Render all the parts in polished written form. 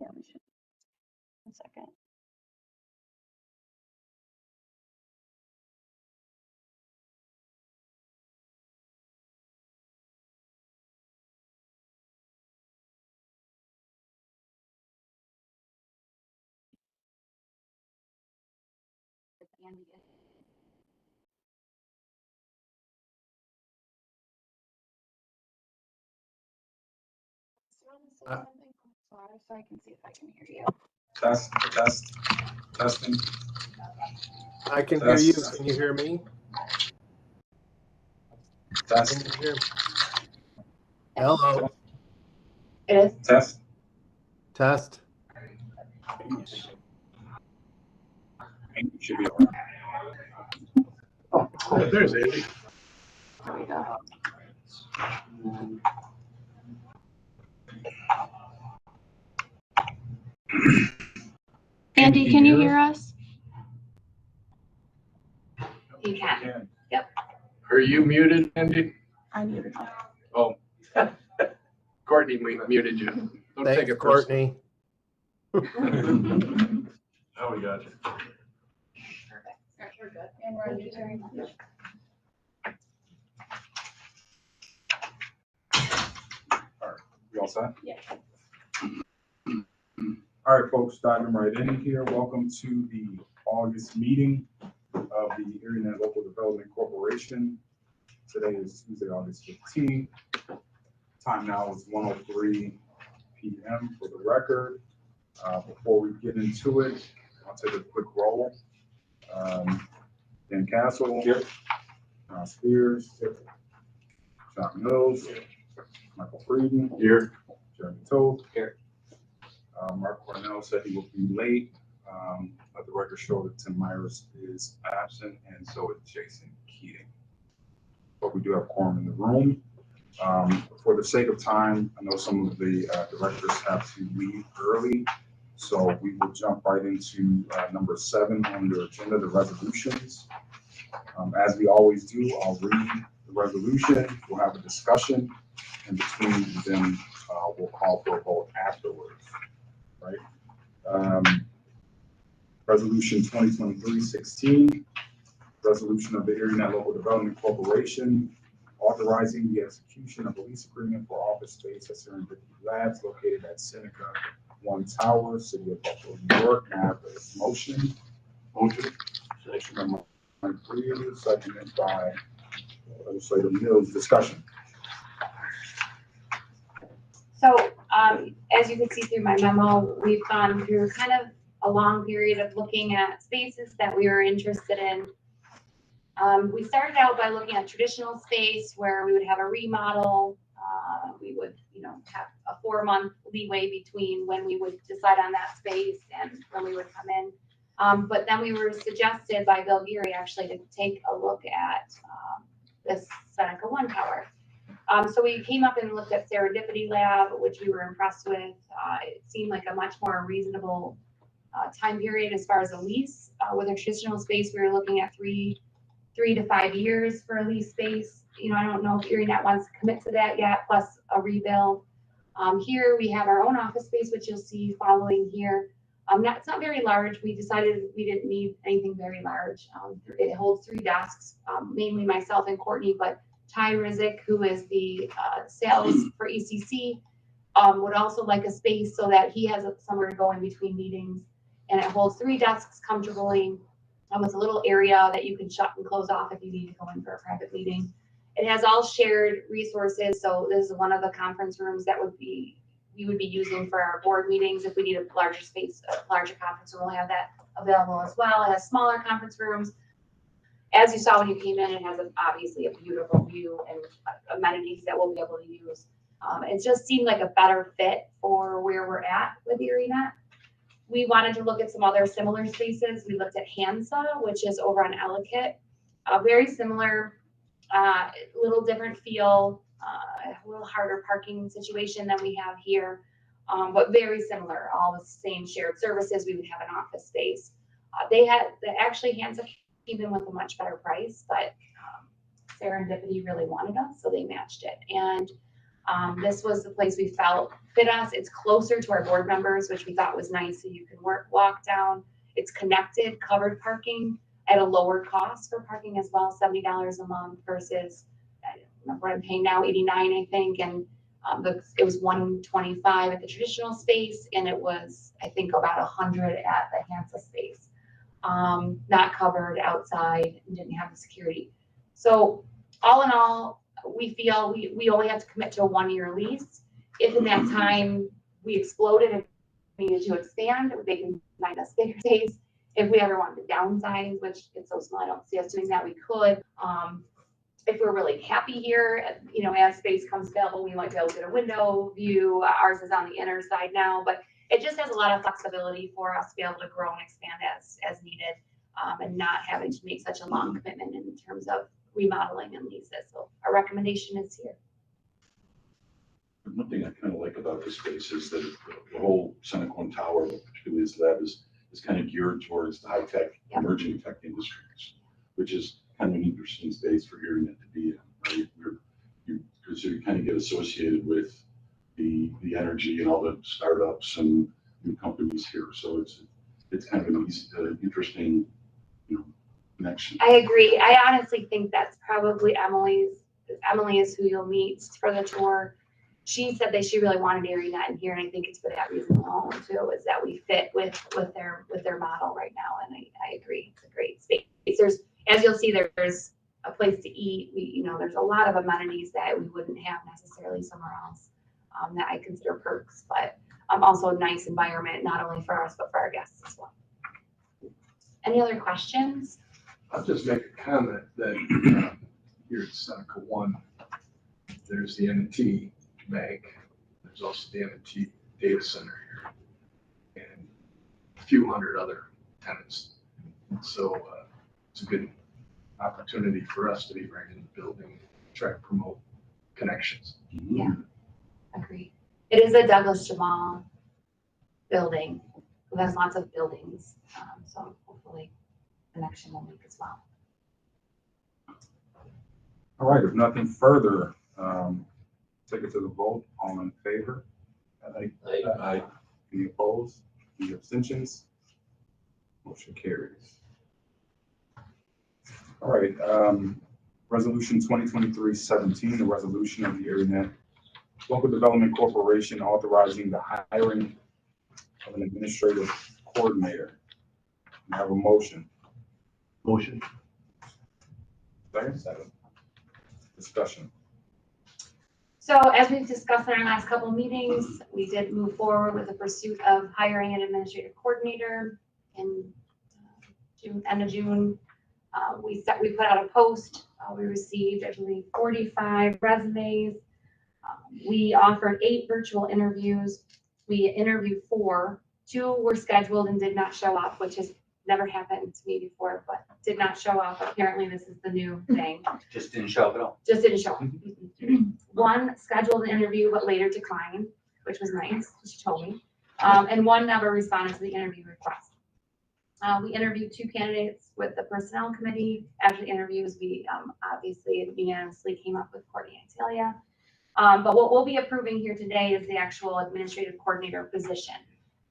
Yeah, we should. 1 second. So I can see if I can hear you. Testing. I can hear you. Can you hear me? Test. Can you hear me? Hello. It is. Test. Test. You should be all right. Oh, there's Andy. There we go. Andy, can you hear us? You can. Yep. Are you muted, Andy? I muted. Oh. Courtney muted you. Don't take Thanks, it personally. Courtney. Oh, we got you. We're good. And we're on YouTube. All right. You all set? Yeah. All right, folks, diving right in here. Welcome to the August meeting of the ErieNet Local Development Corporation. Today is Tuesday, August 15th. Time now is 1:03 p.m. for the record. Before we get into it, I'll take a quick roll. Dan Castle. Here. John Spears. Here. John Mills. Here. Michael Frieden. Here. Jeremy Toth. Here. Mark Cornell said he will be late. Let the record show that Tim Myers is absent, and so is Jason Keating. But we do have quorum in the room. For the sake of time, I know some of the directors have to leave early, so we will jump right into number 7 on the agenda, the resolutions. As we always do, I'll read the resolution, we'll have a discussion in between, and then we'll call for a vote afterwards, right? Resolution 2023-16, resolution of the ErieNet Local Development Corporation authorizing the execution of a lease agreement for office space at Serendipity Labs located at Seneca One Tower, City of Buffalo, New York. May I have a motion? Motion. Motion by Mike Frieden, seconded by Legislator Mills. Discussion. So, as you can see through my memo, we've gone through kind of a long period of looking at spaces that we were interested in. We started out by looking at traditional space where we would have a remodel. We would, have a 4-month leeway between when we would decide on that space and when we would come in. But then we were suggested by Bill Geary actually to take a look at this Seneca One Tower. So we came up and looked at Serendipity Lab, which we were impressed with. It seemed like a much more reasonable time period as far as a lease. With a traditional space, we were looking at 3 to 5 years for a lease space. I don't know if ErieNet wants to commit to that yet, plus a rebuild. Here we have our own office space, which you'll see following here. It's not very large. We decided we didn't need anything very large. It holds 3 desks, mainly myself and Courtney, but Ty Rizik, who is the sales for ECC, would also like a space so that he has somewhere to go in between meetings. And it holds 3 desks comfortably. With a little area that you can shut and close off if you need to go in for a private meeting. It has all shared resources. So this is one of the conference rooms that we would be using for our board meetings. If we need a larger space, a larger conference room, we'll have that available as well. It has smaller conference rooms. As you saw when you came in, it has obviously a beautiful view and amenities that we'll be able to use. It just seemed like a better fit for where we're at with ErieNet. We wanted to look at some other similar spaces. We looked at Hansa, which is over on Ellicott. Very similar, little different feel, a little harder parking situation than we have here, but very similar. All the same shared services. We would have an office space. Actually Hansa came in with a much better price, but Serendipity really wanted us, so they matched it. And This was the place we felt fit us. It's closer to our board members, which we thought was nice, so you can walk down. It's connected, covered parking at a lower cost for parking as well, $70 a month versus, I don't remember what I'm paying now, 89, I think, and it was 125 at the traditional space, and it was, I think, about 100 at the Hansa space. Not covered outside, and didn't have the security. So all in all, we feel we only have to commit to a 1-year lease. If in that time we exploded and needed to expand, they can find us bigger space. If we ever wanted to downsize, which it's so small, I don't see us doing that, we could. If we're really happy here, you know, as space comes available, we might be able to get a window view. Ours is on the inner side now, but it just has a lot of flexibility for us to be able to grow and expand as needed, and not having to make such a long commitment in terms of remodeling and leases. So our recommendation is here. One thing I kind of like about this space is that the whole Seneca Tower, particularly this lab, is kind of geared towards the high-tech, emerging tech industries, which is kind of an interesting space for ErieNet to be in, right? Because you kind of get associated with the energy and all the startups and new companies here. So it's kind of an interesting, you know, connection. I agree. I honestly think that's probably Emily's. Emily is who you'll meet for the tour. She said that she really wanted ErieNet in here, and I think it's for that reason alone too, is that we fit with their model right now. And I agree, it's a great space. There's, as you'll see, there's a place to eat. There's a lot of amenities that we wouldn't have necessarily somewhere else, that I consider perks, but also a nice environment, not only for us, but for our guests as well. Any other questions? I'll just make a comment that here at Seneca One, there's the M&T Bank. There's also the M&T Data Center here, and a few hundred other tenants. So it's a good opportunity for us to be right in the building, try to promote connections. Yeah, agree. It is a Douglas Jamal building who has lots of buildings, so hopefully connection will make as well. All right, if nothing further, take it to the vote. All in favor? Aye. Any opposed? Any abstentions? Motion carries. All right, resolution 2023-17, the resolution of the ErieNet Local Development Corporation authorizing the hiring of an administrative coordinator. I have a motion. Motion. Second. Discussion. So as we've discussed in our last couple of meetings, we did move forward with the pursuit of hiring an administrative coordinator in end of June. We put out a post. We received, I believe, 45 resumes. We offered 8 virtual interviews. We interviewed 4. 2 were scheduled and did not show up, which has never happened to me before, but did not show up. Apparently this is the new thing. Just didn't show up at all. Just didn't show up. 1 scheduled an interview but later declined, which was nice, she told me. And 1 never responded to the interview request. We interviewed 2 candidates with the personnel committee. After the interviews, we obviously unanimously came up with Courtney and Talia. But what we'll be approving here today is the actual administrative coordinator position.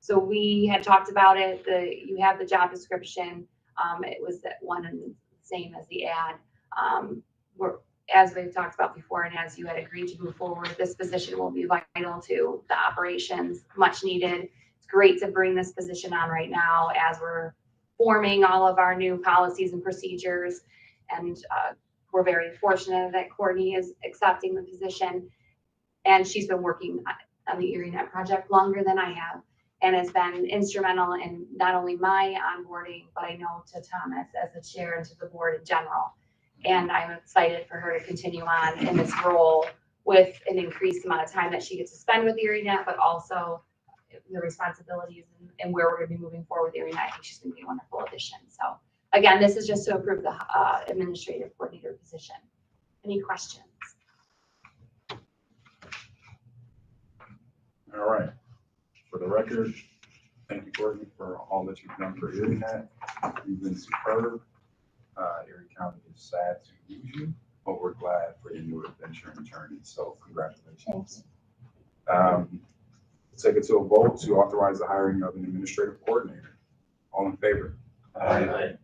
So we had talked about it. You have the job description. It was that one and the same as the ad. As we've talked about before, and as you had agreed to move forward, this position will be vital to the operations, much needed. It's great to bring this position on right now as we're forming all of our new policies and procedures. And we're very fortunate that Courtney is accepting the position. And she's been working on the ErieNet project longer than I have, and has been instrumental in not only my onboarding, but I know to Thomas as the chair and to the board in general. And I'm excited for her to continue on in this role with an increased amount of time that she gets to spend with ErieNet, but also the responsibilities and where we're going to be moving forward with ErieNet. I think she's going to be a wonderful addition. So again, this is just to approve the administrative coordinator position. Any questions? All right. For the record, thank you, Courtney, for all that you've done for ErieNet. You've been superb. Erie County is sad to lose you. But we're glad for your new adventure and journey, so congratulations. Thanks. Take it to a vote to authorize the hiring of an administrative coordinator. All in favor? Aye.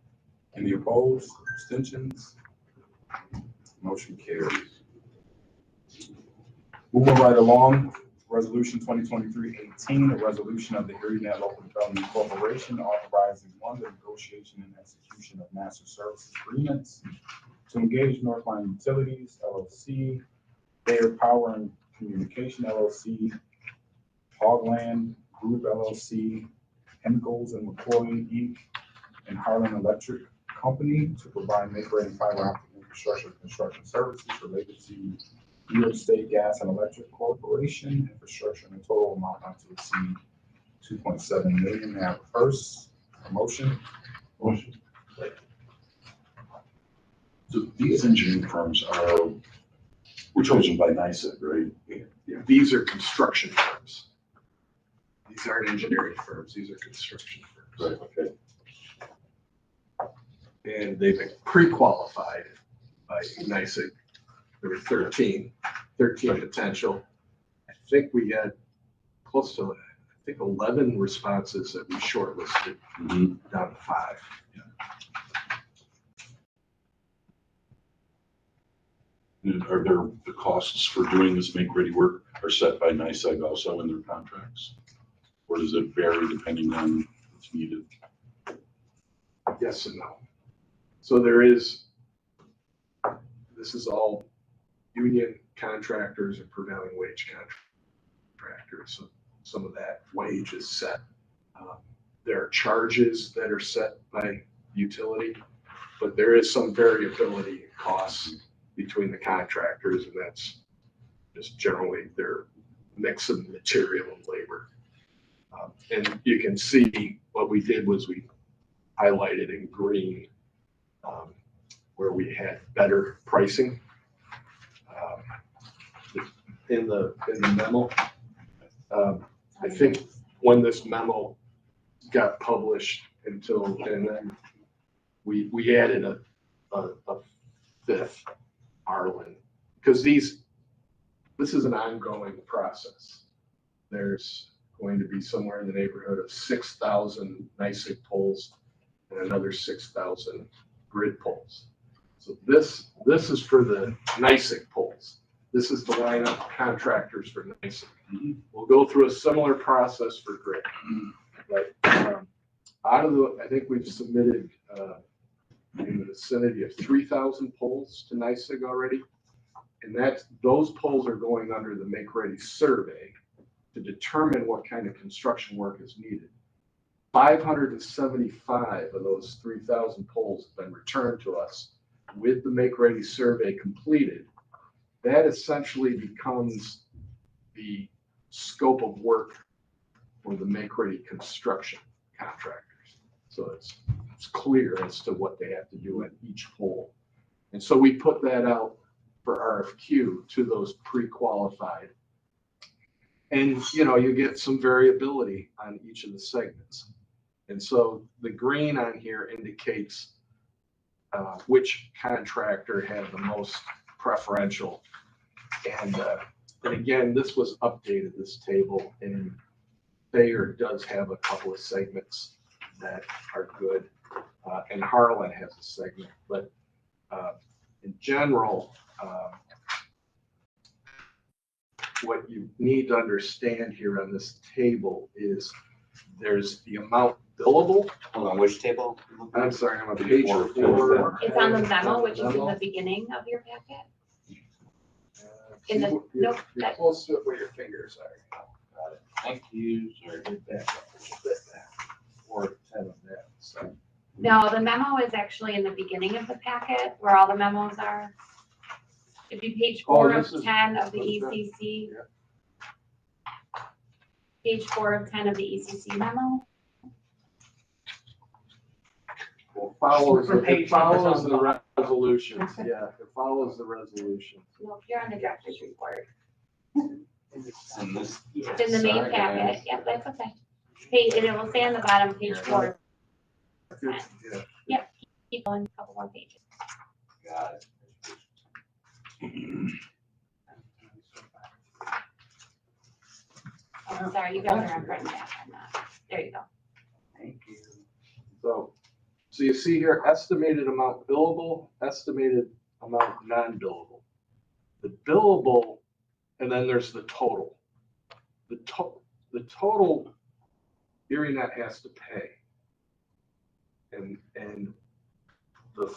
Any opposed, abstentions? Motion carries. Moving right along, Resolution 2023-18, a resolution of the ErieNet Local Development Corporation authorizing one, the negotiation and execution of master services agreements to engage Northline Utilities LLC, Bayer Power and Communication LLC, Hogland Group LLC, Chemicals and McCoy Inc., and Harlan Electric Company to provide make-ready fiber optic infrastructure construction services related to New York State Gas and Electric Corporation infrastructure in a total amount not to exceed $2.7 million. May I have a first, a motion? Motion. So these engineering firms were chosen by NICEAG, right? Yeah, these are construction firms. These aren't engineering firms, these are construction firms. Right, okay. And they've been pre-qualified by NICEAG. There were 13 potential. I think we had close to, 11 responses that we shortlisted Mhm. down to 5. And are there, the costs for doing this make-ready work are set by NICEAG also in their contracts? Or does it vary depending on what's needed? Yes and no. So there is, this is all union contractors and prevailing wage contractors. So some of that wage is set. There are charges that are set by utility, but there is some variability in costs between the contractors, and that's just generally their mix of material and labor. And you can see what we did was we highlighted in green where we had better pricing. In the memo, I think when this memo got published and then we added a fifth Harlan, because this is an ongoing process. There's going to be somewhere in the neighborhood of 6,000 NICEAG poles and another 6,000 grid poles. So this is for the NICEAG poles. This is the lineup of contractors for NICEAG. We'll go through a similar process for grid. But out of the, I think we've submitted in the vicinity of 3,000 poles to NICEAG already. And those poles are going under the make-ready survey to determine what kind of construction work is needed. 575 of those 3,000 poles have been returned to us with the make-ready survey completed. That essentially becomes the scope of work for the make-ready construction contractors. So it's clear as to what they have to do at each pole. And so we put that out for RFQ to those pre-qualified. And, you get some variability on each of the segments. And so the green on here indicates which contractor had the most preferential. And again, this was updated, this table, and Bayer does have a couple of segments that are good. And Harlan has a segment, but in general, what you need to understand here on this table is there's the amount billable. Hold on, which table? I'm sorry, I'm on page 4. It's on the memo, which is in the beginning of your packet. In the, nope, You're close to it where your fingers are. Got it. Thank you. Sorry. Get back up a little bit back. 410 of that. So no, the memo is actually in the beginning of the packet where all the memos are. It'd be page 4 of 10 of the ECC. Page 4 of 10 of the ECC memo. it follows the resolutions. Yeah, it follows the resolutions. No, you're on the director's report. It's in this. It's in the main Sorry, packet. guys. Yep, that's okay. Page, and it will say on the bottom, page 4. Yeah. Keep going, a couple more pages. Got it. Oh, sorry, you guys are on front and back on that. There you go. Thank you. So you see here, estimated amount billable, estimated amount non-billable. The billable, and then there's the total. The total ErieNet has to pay. And the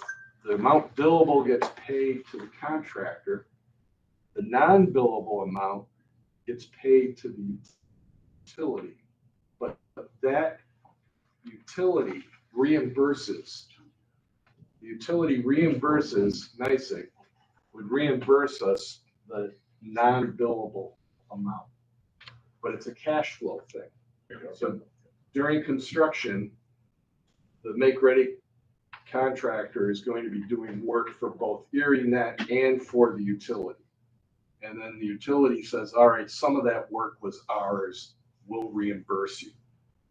amount billable gets paid to the contractor. The non-billable amount gets paid to the utility. But that utility reimburses, NYSEG would reimburse us the non-billable amount. But it's a cash flow thing. So during construction, the make-ready contractor is going to be doing work for both ErieNet and for the utility. And then the utility says, all right, some of that work was ours, we'll reimburse you.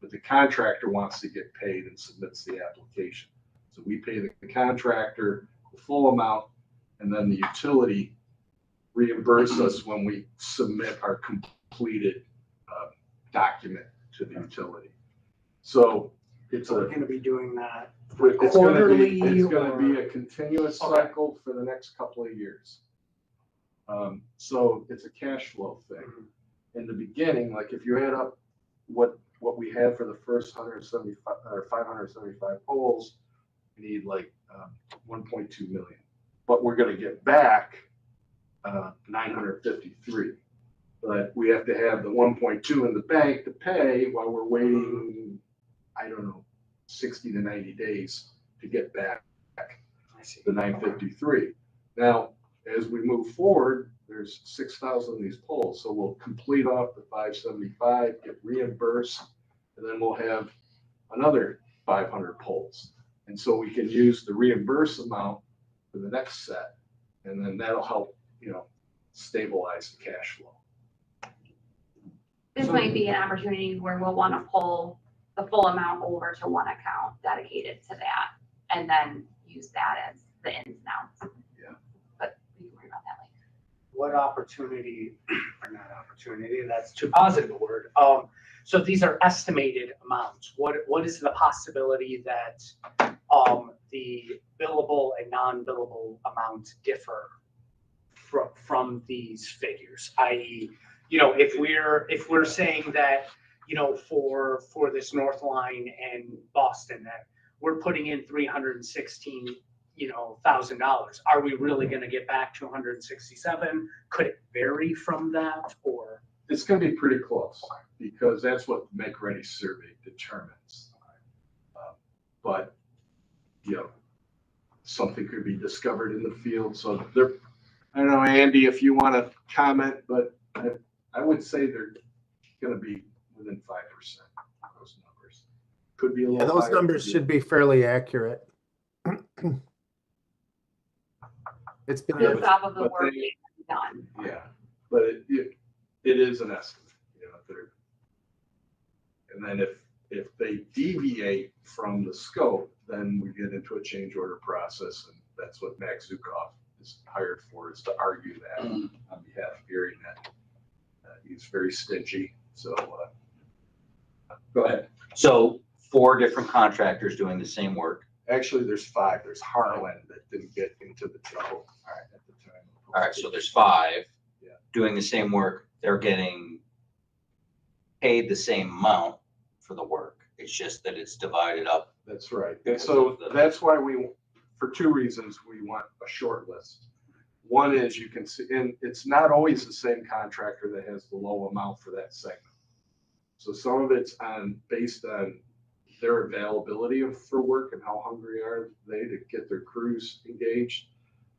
But the contractor wants to get paid and submits the application. So we pay the contractor the full amount, and then the utility reimburse us when we submit our completed document to the utility. So it's We're gonna be doing that it's quarterly. gonna be a continuous Okay. cycle for the next couple of years. So it's a cash flow thing. In the beginning, like if you add up what we had for the first 175 or 575 poles, we need like 1.2 million. But we're gonna get back 953. But we have to have the 1.2 in the bank to pay while we're waiting, I don't know, 60 to 90 days to get back I see. the 953. Now, as we move forward, there's 6,000 of these poles. So we'll complete off the 575, get reimbursed, and then we'll have another 500 poles. And so we can use the reimbursed amount for the next set, and then that'll help, stabilize the cash flow. This might be an opportunity where we'll want to pull the full amount over to one account dedicated to that, and then use that as the ins and outs. Yeah. But we can worry about that later. What opportunity, or not opportunity, that's too positive a word. So these are estimated amounts. What is the possibility that the billable and non-billable amounts differ from these figures? I.e., if we're saying that, for this North Line and Boston, that we're putting in $316,000, are we really going to get back to 167? Could it vary from that, or? It's going to be pretty close because that's what the Make Ready survey determines. But, something could be discovered in the field. So I don't know, Andy, if you want to comment, but I would say they're going to be within 5%, those numbers. Could be a little Those higher, numbers could be- should be fairly accurate. It's been, Based off of the but work they- done. Yeah, but it is an estimate, and then if they deviate from the scope, then we get into a change order process, and that's what Max Zukoff is hired for, is to argue that on behalf of ErieNet. He's very stingy, so go ahead. So 4 different contractors doing the same work. Actually, there's 5. There's Harlan that didn't get into the trouble at the time. All right, so there's 5 Yeah. doing the same work. They're getting paid the same amount for the work. It's just that it's divided up. That's right. And so that's why for 2 reasons, we want a short list. One is you can see, and it's not always the same contractor that has the low amount for that segment. So some of it's based on their availability for work and how hungry are they to get their crews engaged.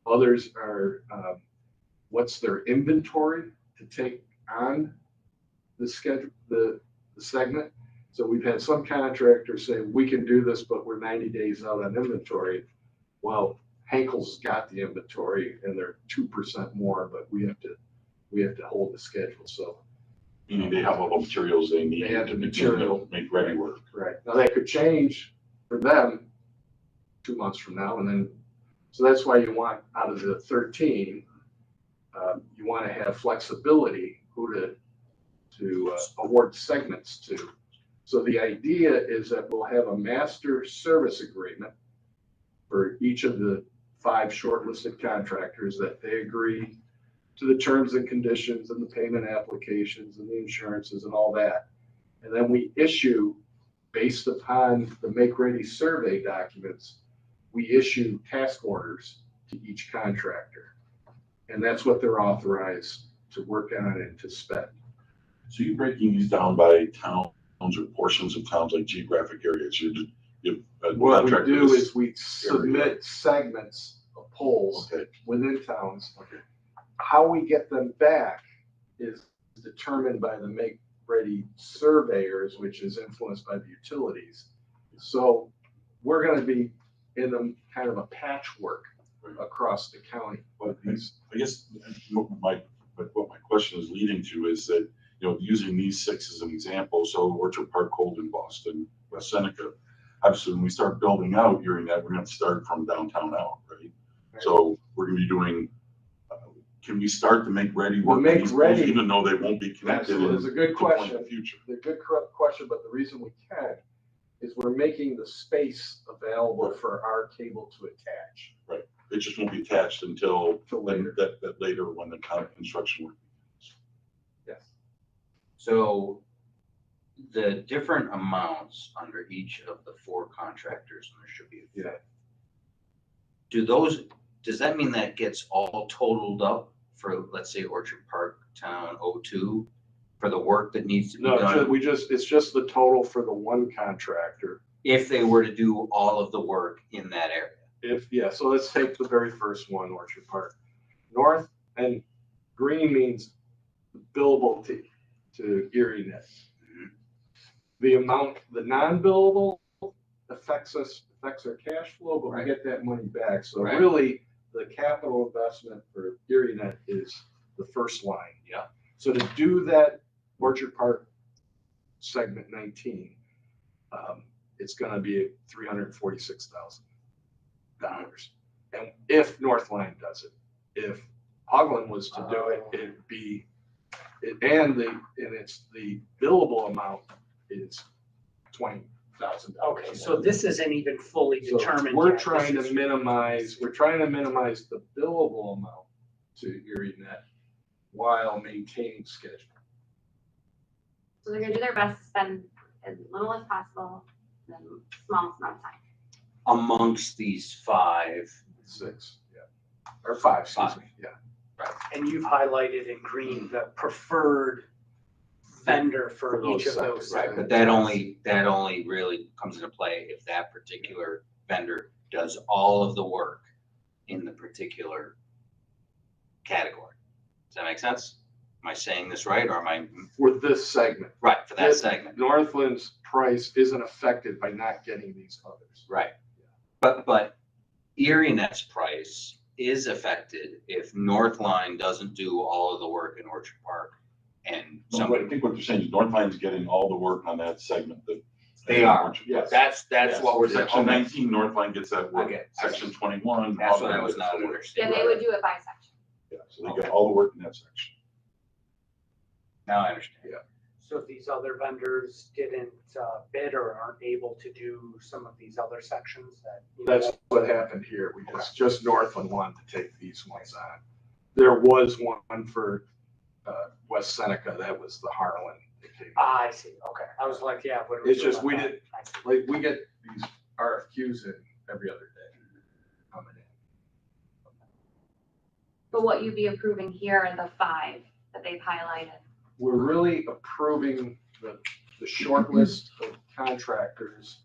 Others are what's their inventory to take on the schedule, the segment. So we've had some contractors say, we can do this, but we're 90 days out on inventory. Well, Henkel's got the inventory and they're 2% more, but we have to hold the schedule. So They have all the materials they need They have to the material. make ready work. right now that could change for them 2 months from now, and then so that's why you want out of the 13, you want to have flexibility who to award segments to. So the idea is that we'll have a master service agreement for each of the 5 shortlisted contractors, that they agree to the terms and conditions and the payment applications and the insurances and all that. And then we issue, based upon the make-ready survey documents, we issue task orders to each contractor. And that's what they're authorized to work on and to spend. So you're breaking these down by towns or portions of towns, like geographic areas. You have a What we contractor do this is we submit segments of polls Okay, within towns. okay. How we get them back is determined by the make-ready surveyors, which is influenced by the utilities. So we're gonna be in a kind of a patchwork across the county. But I guess what my question is leading to is that, using these 6 as an example, so Orchard Park, Colden, Boston, West Seneca, obviously when we start building out ErieNet, we're going to start from downtown out, right? So we're going to be doing, can we start to make ready work? Make on these ready- poles, even though they won't be connected in That's a good the point question. in the future? The good question, but the reason we can is we're making the space available for our cable to attach It just won't be attached until till later. that later when the construction work. Yes. So the different amounts under each of the 4 contractors, and there should be a 5. Does that mean that gets all totaled up for, let's say, Orchard Park Town 02 for the work that needs to be No, done? it's just the total for the one contractor. If they were to do all of the work in that area? So let's take the very first one, Orchard Park. North and green means billable to ErieNet. The amount, the non-billable affects our cash flow, but we get that money back. So Right. really, the capital investment for ErieNet is the first line. Yeah. So to do that Orchard Park segment 19, it's gonna be $346,000. And if Northline does it, if Hogland was to do it, it'd be, and it's the billable amount is $20,000. Okay, so this isn't even fully So determined we're yet. trying This to is- minimize the billable amount to ErieNet while maintaining schedule. So they're gonna do their best to spend as little as possible, in the smallest amount of time. Amongst these 5, 6, or 5, excuse me, And you've highlighted in green the preferred vendor for For those each of those. segments. right, but that only really comes into play if that particular vendor does all of the work in the particular category. Does that make sense? Am I saying this right, or am I, For this segment. right, for that This- segment? Northland's price isn't affected by not getting these others. Right. But ErieNet's price is affected if Northline doesn't do all of the work in Orchard Park and So somebody. I think what they're saying is Northline's getting all the work on that segment that. They are. Yes. That's what we're saying. Section Okay. 19, Northline gets that work. Okay. Section 21. That's what I was Hogland not gets the work. Yeah, understanding. they would do it by section. Yeah, so they get all the work in that section. Now I understand. So if these other vendors didn't bid or aren't able to do some of these other sections that. That's what happened here. We just Northland wanted to take these ones on. There was one for West Seneca, that was the Harlan that came. Ah, I see, okay. I was like, yeah. what are It's doing just, with we that? did, I see. like, we get these RFQs in every other day coming in. But what you'd be approving here are the 5 that they've highlighted. We're really approving the short list of contractors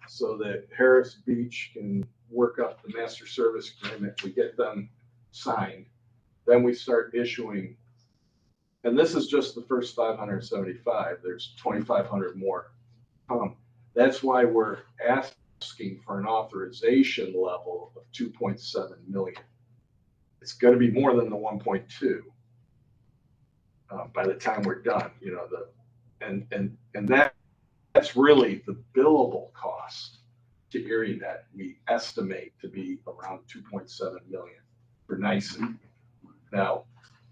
so that Harris Beach can work up the master service agreement. We get them signed. Then we start issuing, and this is just the first 575. There's 2,500 more. That's why we're asking for an authorization level of 2.7 million. It's going to be more than the 1.2. By the time we're done, and that's really the billable cost to ErieNet. We estimate to be around 2.7 million for NICE. Now,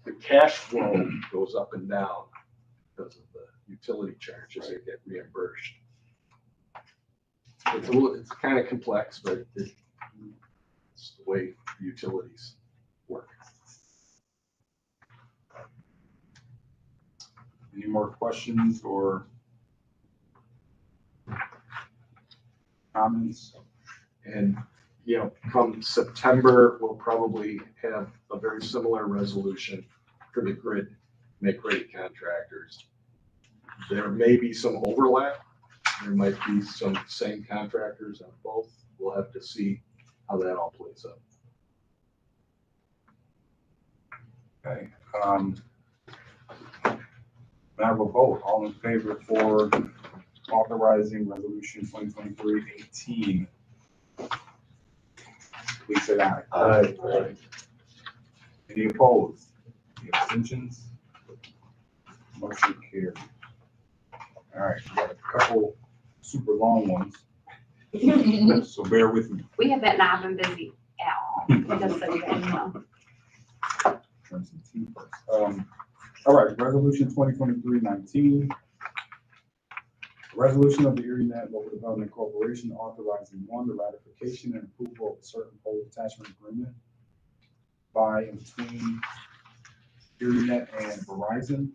the cash flow goes up and down because of the utility charges that get reimbursed. It's kind of complex, but it's the way utilities work. Any more questions or comments? And, come September, we'll probably have a very similar resolution for the grid make-ready contractors. There may be some overlap. There might be some same contractors on both. We'll have to see how that all plays out. Okay, I have a vote. All in favor for authorizing resolution 2023-18? Please say aye. Aye. Any opposed? Any abstentions? Motion carried. All right, we got a couple super long ones, so bear with me. We have that not been busy at all, just so you guys know. Turn some tea first. All right, resolution 2023-19. Resolution of the ErieNet Local Development Corporation authorizing one, the ratification and approval of a certain pole attachment agreement by and between ErieNet and Verizon.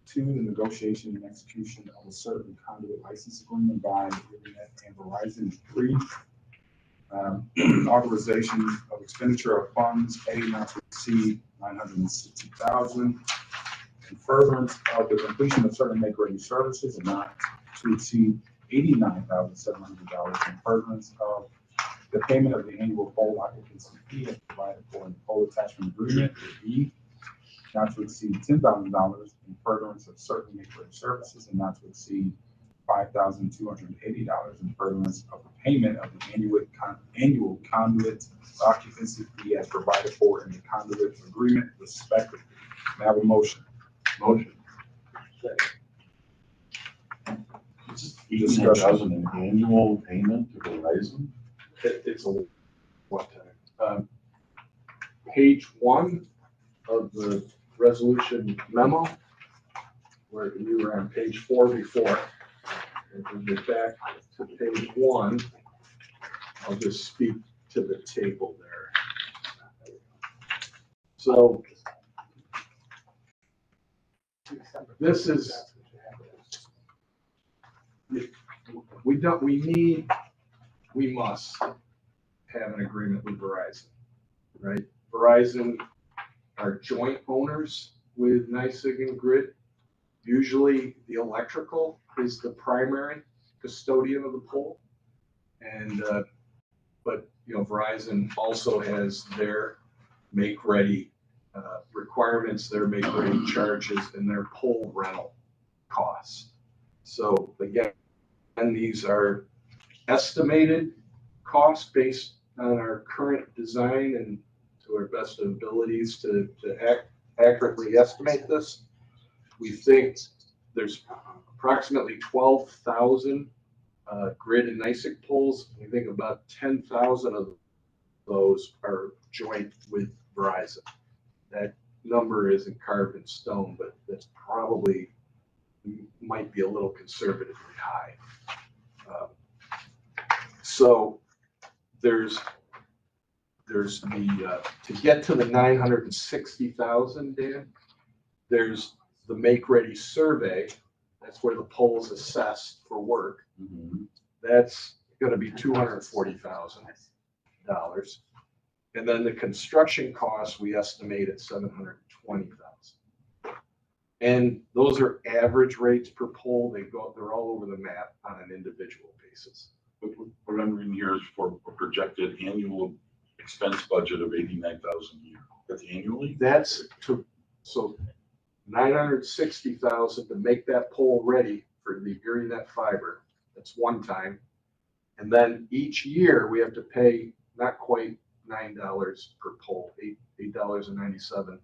Two, the negotiation and execution of a certain conduit license agreement by ErieNet and Verizon. Three, authorization of expenditure of funds, A, not to exceed $960,000, and furtherance of the completion of certain make-ready services and not to exceed $89,700, and furtherance of the payment of the annual pole occupancy fee as provided for in the pole attachment agreement. B, not to exceed $10,000, in furtherance of certain make-ready services and not to exceed $5,280, in furtherance of the payment of the annual conduit occupancy fee as provided for in the conduit agreement respectively. May I have a motion? Motion. Is $18,000 an annual payment to Verizon? It's a one time. Page 1 of the resolution memo, where you were on page 4 before. And we get back to page 1, I'll just speak to the table there. So this is, we must have an agreement with Verizon, right? Verizon are joint owners with NYSEG and Grid. Usually the electrical is the primary custodian of the pole. And, but Verizon also has their make-ready requirements, their make-ready charges, and their pole rental costs. So again, these are estimated costs based on our current design and to our best abilities to accurately estimate this. We think there's approximately 12,000 grid and NYSEG poles. We think about 10,000 of those are joint with Verizon. That number isn't carved in stone, but that's probably might be a little conservatively high. So there's the to get to the 960,000, Dan, there's the make-ready survey. That's where the pole is assessed for work. Mm-hmm. That's going to be $240,000. And then the construction costs we estimate at $720,000. And those are average rates per pole. They're all over the map on an individual basis. What I'm reading here is for a projected annual expense budget of $89,000 a year. That's annually? That's so $960,000 to make that pole ready for the ErieNet fiber. That's one time. And then each year we have to pay not quite $9 per pole, $8.97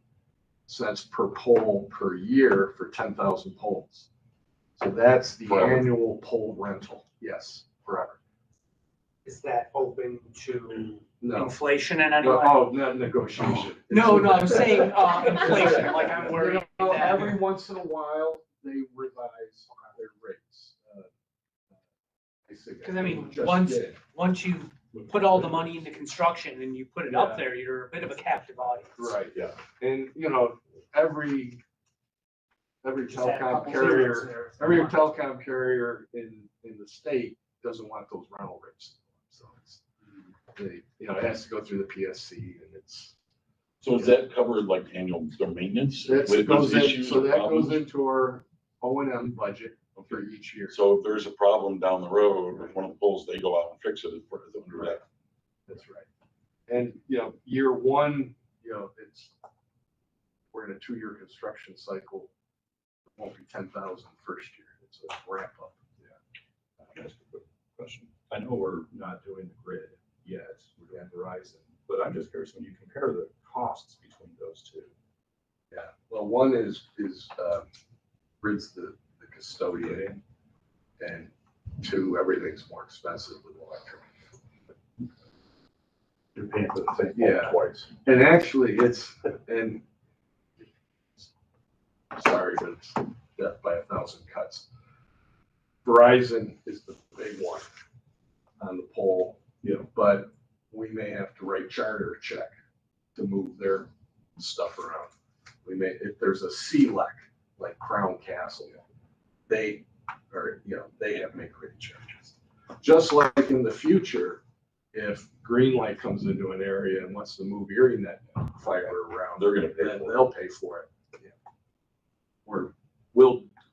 per pole per year for 10,000 poles. So that's the Forever. annual pole rental. Yes, forever. Is that open to No. inflation in any way? Oh, not negotiation. No, I'm saying, inflation, like I'm worried You know, that. every once in a while, they revise their rates. Because I mean, Just once did. you put all the money into construction and you put it up Yeah. there, you're a bit of a captive audience. Right, Yeah. and you know, every Just had a telecom couple carrier, zeros there. every telecom carrier in the state doesn't want those rental rates. So it's, you know, it has to go through the PSC and it's. So is that covered like annual, their maintenance? That With goes in, issues so or that goes problems? into our O&M budget for each year. So if there's a problem down the road with one of the poles, they go out and fix it under that. That's right. And, you know, year one, you know, we're in a 2-year construction cycle. It won't be 10,000 first year. It's a ramp up. Can I ask a quick question? I know we're not doing the grid yet, we're doing Verizon, but I'm just curious, when you compare the costs between those two. Yeah, well, one is grid's the custodian, and 2, everything's more expensive with electric. You're paying for the same Yeah. pole twice. And actually, sorry, but it's death by 1,000 cuts. Verizon is the big one on the pole, you know, but we may have to write charter a check to move their stuff around. We may, if there's a CLEC, like Crown Castle, they have make-ready charges. Just like in the future, if Greenlight comes into an area and wants to move ErieNet fiber around, They're gonna pay then for it. they'll pay for it. Yeah.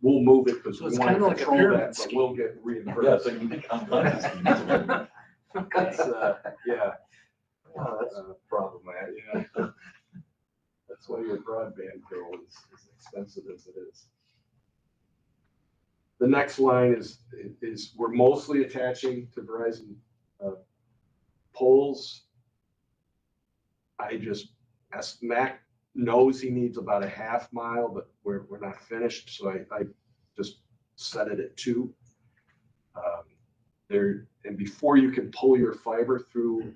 We'll move it because So we it's want kind to of like a control pyramid that, but scheme. we'll get Yeah, reimbursed. it's like a compound scheme. It's, yeah. That's a problem, man. Yeah. That's why your broadband bill is as expensive as it is. The next line is we're mostly attaching to Verizon poles. Mac knows he needs about a half mile, but we're not finished, so I just set it at 2. And before you can pull your fiber through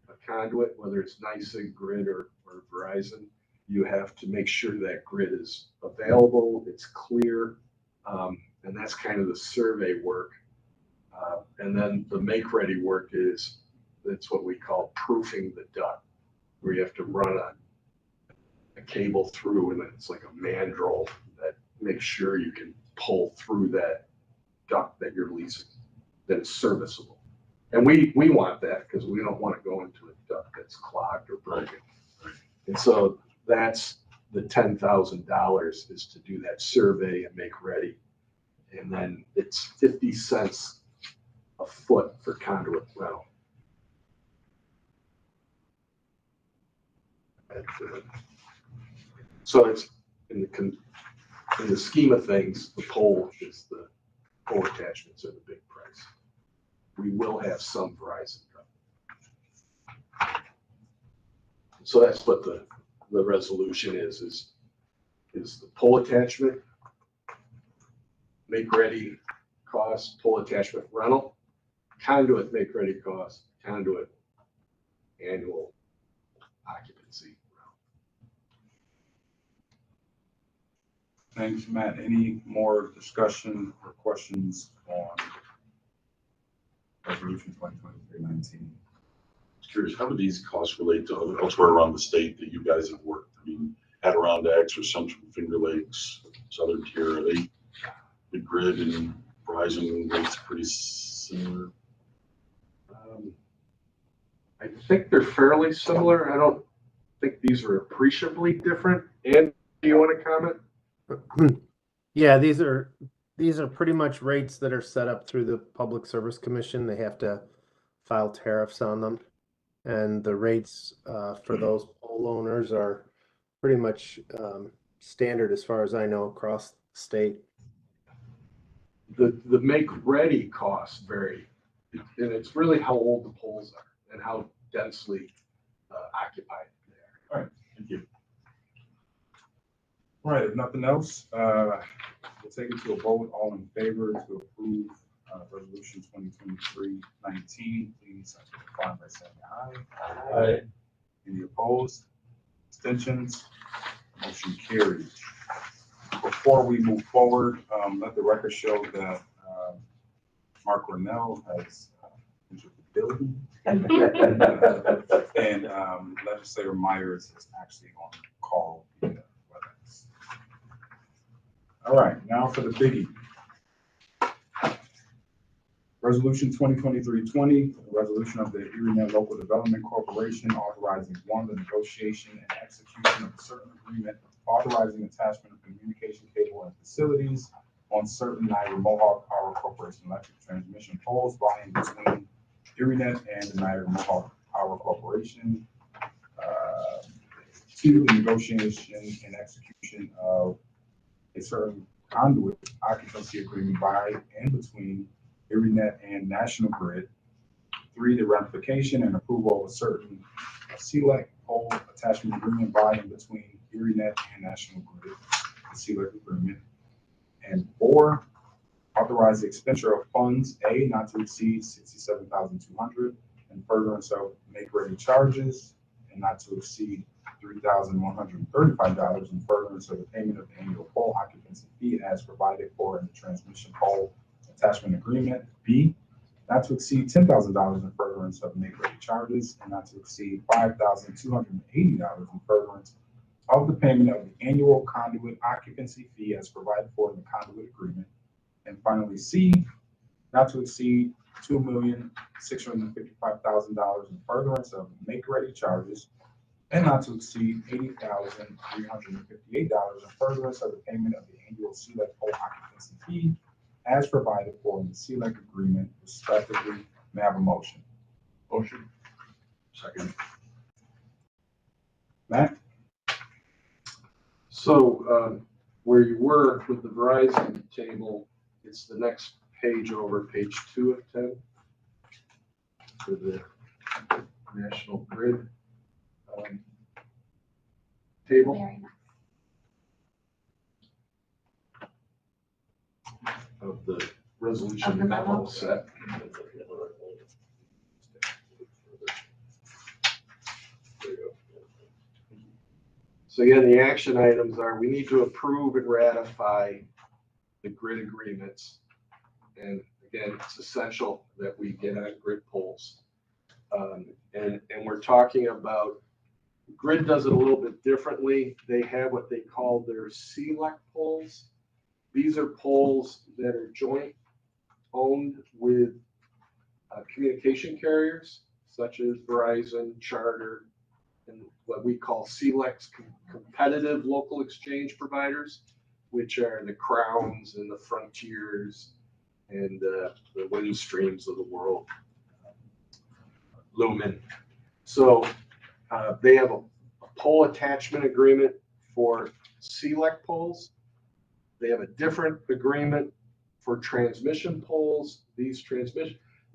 a conduit, whether it's NYSEG, Grid, or Verizon, you have to make sure that grid is available, it's clear, and that's kind of the survey work. And then the make-ready work that's what we call proofing the duct, where you have to run a cable through, and it's like a mandrel that makes sure you can pull through that duct that you're leasing, that it's serviceable. And we want that because we don't want to go into a duct that's clogged or broken. And so that's the $10,000 is to do that survey and make ready. And then it's 50 cents a foot for conduit rental. So it's in the scheme of things, the pole attachments are the big price. We will have some Verizon. So that's what the resolution is the pole attachment, make ready cost, pole attachment rental, conduit make ready cost, conduit annual occupancy. Thanks, Matt. Any more discussion or questions on Resolution 2023-19? Curious, how do these costs relate to elsewhere around the state that you guys have worked? I mean, Adirondacks or Central Finger Lakes, Southern Tier, are they, the Grid and Verizon rates pretty similar? I think they're fairly similar. I don't think these are appreciably different. And do you want to comment? Yeah, these are pretty much rates that are set up through the Public Service Commission. They have to file tariffs on them. And the rates for those pole owners are pretty much standard as far as I know across the state. The make ready costs vary, and it's really how old the poles are and how densely occupied they are. Thank you. All right, if nothing else, we'll take it to a vote. All in favor to approve Resolution 2023-19, please signify by saying aye. Aye. Any opposed? Abstentions? Motion carried. Before we move forward, let the record show that Mark Cornell has entered the building. And Legislator Myers is actually on call via WebEx. All right, now for the biggie. Resolution 2023-20, a resolution of the ErieNet Local Development Corporation authorizing one, the negotiation and execution of a certain agreement authorizing attachment of communication cable and facilities on certain Niagara Mohawk Power Corporation electric transmission poles lying between ErieNet and the Niagara Mohawk Power Corporation. Two, the negotiation and execution of a certain conduit occupancy agreement by and between ErieNet and National Grid. Three, the ratification and approval of a certain CLEC pole attachment agreement by and between ErieNet and National Grid, the CLEC agreement. And four, authorize the expenditure of funds, A, not to exceed $67,200 and furtherance of make-ready charges, and not to exceed $3,135 in furtherance of the payment of the annual pole occupancy fee as provided for in the transmission pole attachment agreement. B, not to exceed $10,000 in furtherance of make-ready charges, and not to exceed $5,280 in furtherance of the payment of the annual conduit occupancy fee as provided for in the conduit agreement. And finally, C, not to exceed $2,655,000 in furtherance of make-ready charges, and not to exceed $80,358 in furtherance of the payment of the annual CLEC pole occupancy fee as provided for in the CLEC agreement, respectively. May I have a motion? Motion. Second. Matt? So where you were with the Verizon table, it's the next page over, page 2 of 10, for the National Grid table. Very nice. Of the resolution Of the memo. memo set. So again, the action items are, we need to approve and ratify the grid agreements. And again, it's essential that we get on grid poles. And we're talking about, Grid does it a little bit differently. They have what they call their CLEC poles. These are poles that are joint owned with communication carriers such as Verizon, Charter, and what we call CLECs, competitive local exchange providers, which are the Crowns and the Frontiers and the Windstreams of the world, Lumen. So they have a pole attachment agreement for CLEC poles. They have a different agreement for transmission poles. The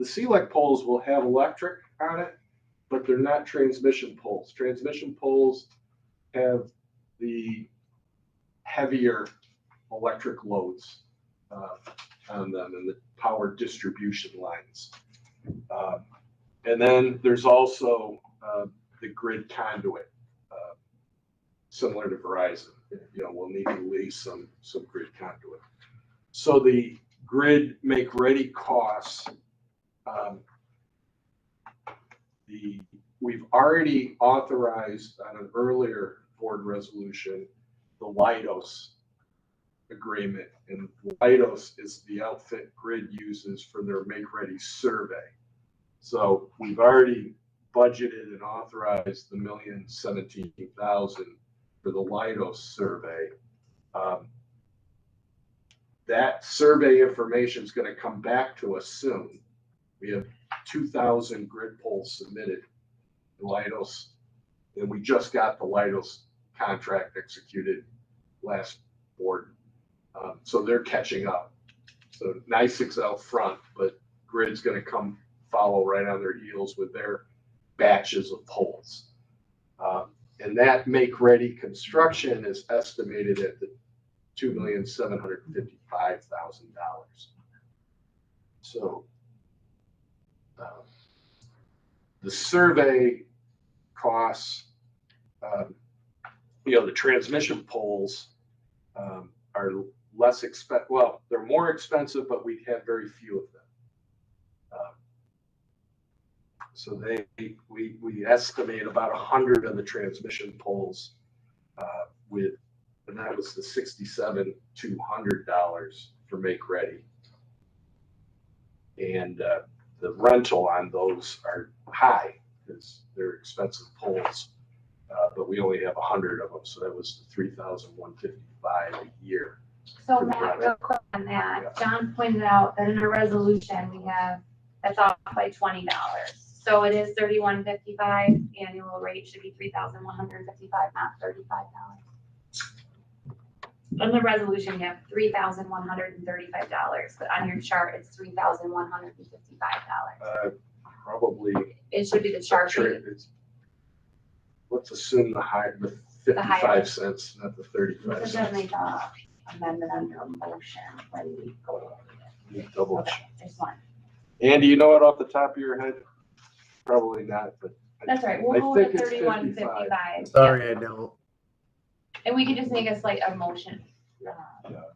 CLEC poles will have electric on it, but they're not transmission poles. Transmission poles have the heavier electric loads on them and the power distribution lines. And then there's also the grid conduit, similar to Verizon. We'll need to lease some grid conduit. So the grid make-ready costs, we've already authorized on an earlier board resolution the Leidos agreement, and Leidos is the outfit Grid uses for their make-ready survey. So we've already budgeted and authorized the $1,017,000 for the Leidos survey. That survey information is going to come back to us soon. We have 2,000 grid poles submitted to Leidos, and we just got the Leidos contract executed last board. So they're catching up. So NYSEG's out front, but Grid's going to come follow right on their heels with their batches of poles. And that make-ready construction is estimated at the $2,755,000. So the survey costs, the transmission poles are less expensive. Well, they're more expensive, but we have very few of them. So we estimate about 100 of the transmission poles and that was the $67,200 for make ready. And the rental on those are high because they're expensive poles, but we only have 100 of them, so that was $3,155 a year. So Matt, real quick on that, John pointed out that in our resolution, we have, that's off by $20. So it is $31.55, annual rate should be $3,155, not $35. In the resolution, you have $3,135, but on your chart, it's $3,155. Probably. It should be the chart. Let's assume the 55 cents, not the 35 This cents. doesn't make a amendment under a motion when we go over it. Double Okay, check. just one. Andy, you know it off the top of your head? Probably not, but. That's right, I we'll go think with it's 31.55. Sorry, I don't. And we can just make a slight motion. Yeah.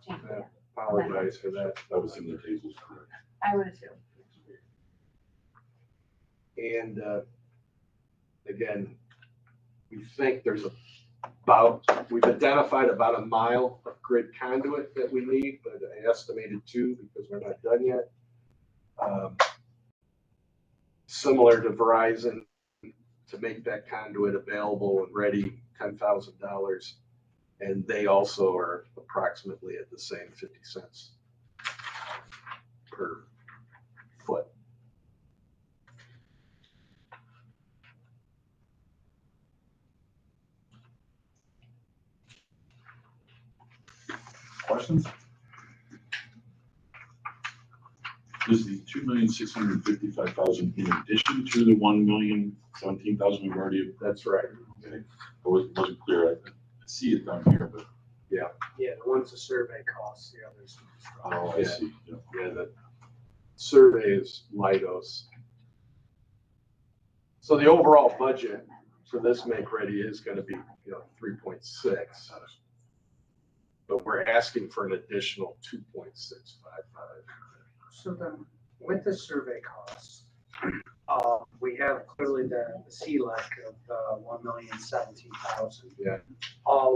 Change I it. apologize for that. That was in the tables, correct? I would assume. And again, we think we've identified about a mile of grid conduit that we need, but I estimated 2 because we're not done yet. Similar to Verizon, to make that conduit available and ready, $10,000. And they also are approximately at the same 50 cents per foot. Questions? Is the 2,655,000 in addition to the 1,017,000 we've already? That's right. Okay. It wasn't clear. I see it down here, but. Yeah, the one's the survey costs, the other's. Oh, I Yeah. see. Yeah. Yeah, the survey is Leidos. So the overall budget for this make ready is going to be 3.6, but we're asking for an additional 2.655. So then, with the survey costs, we have clearly the CLEC of 1,017,000. Yeah.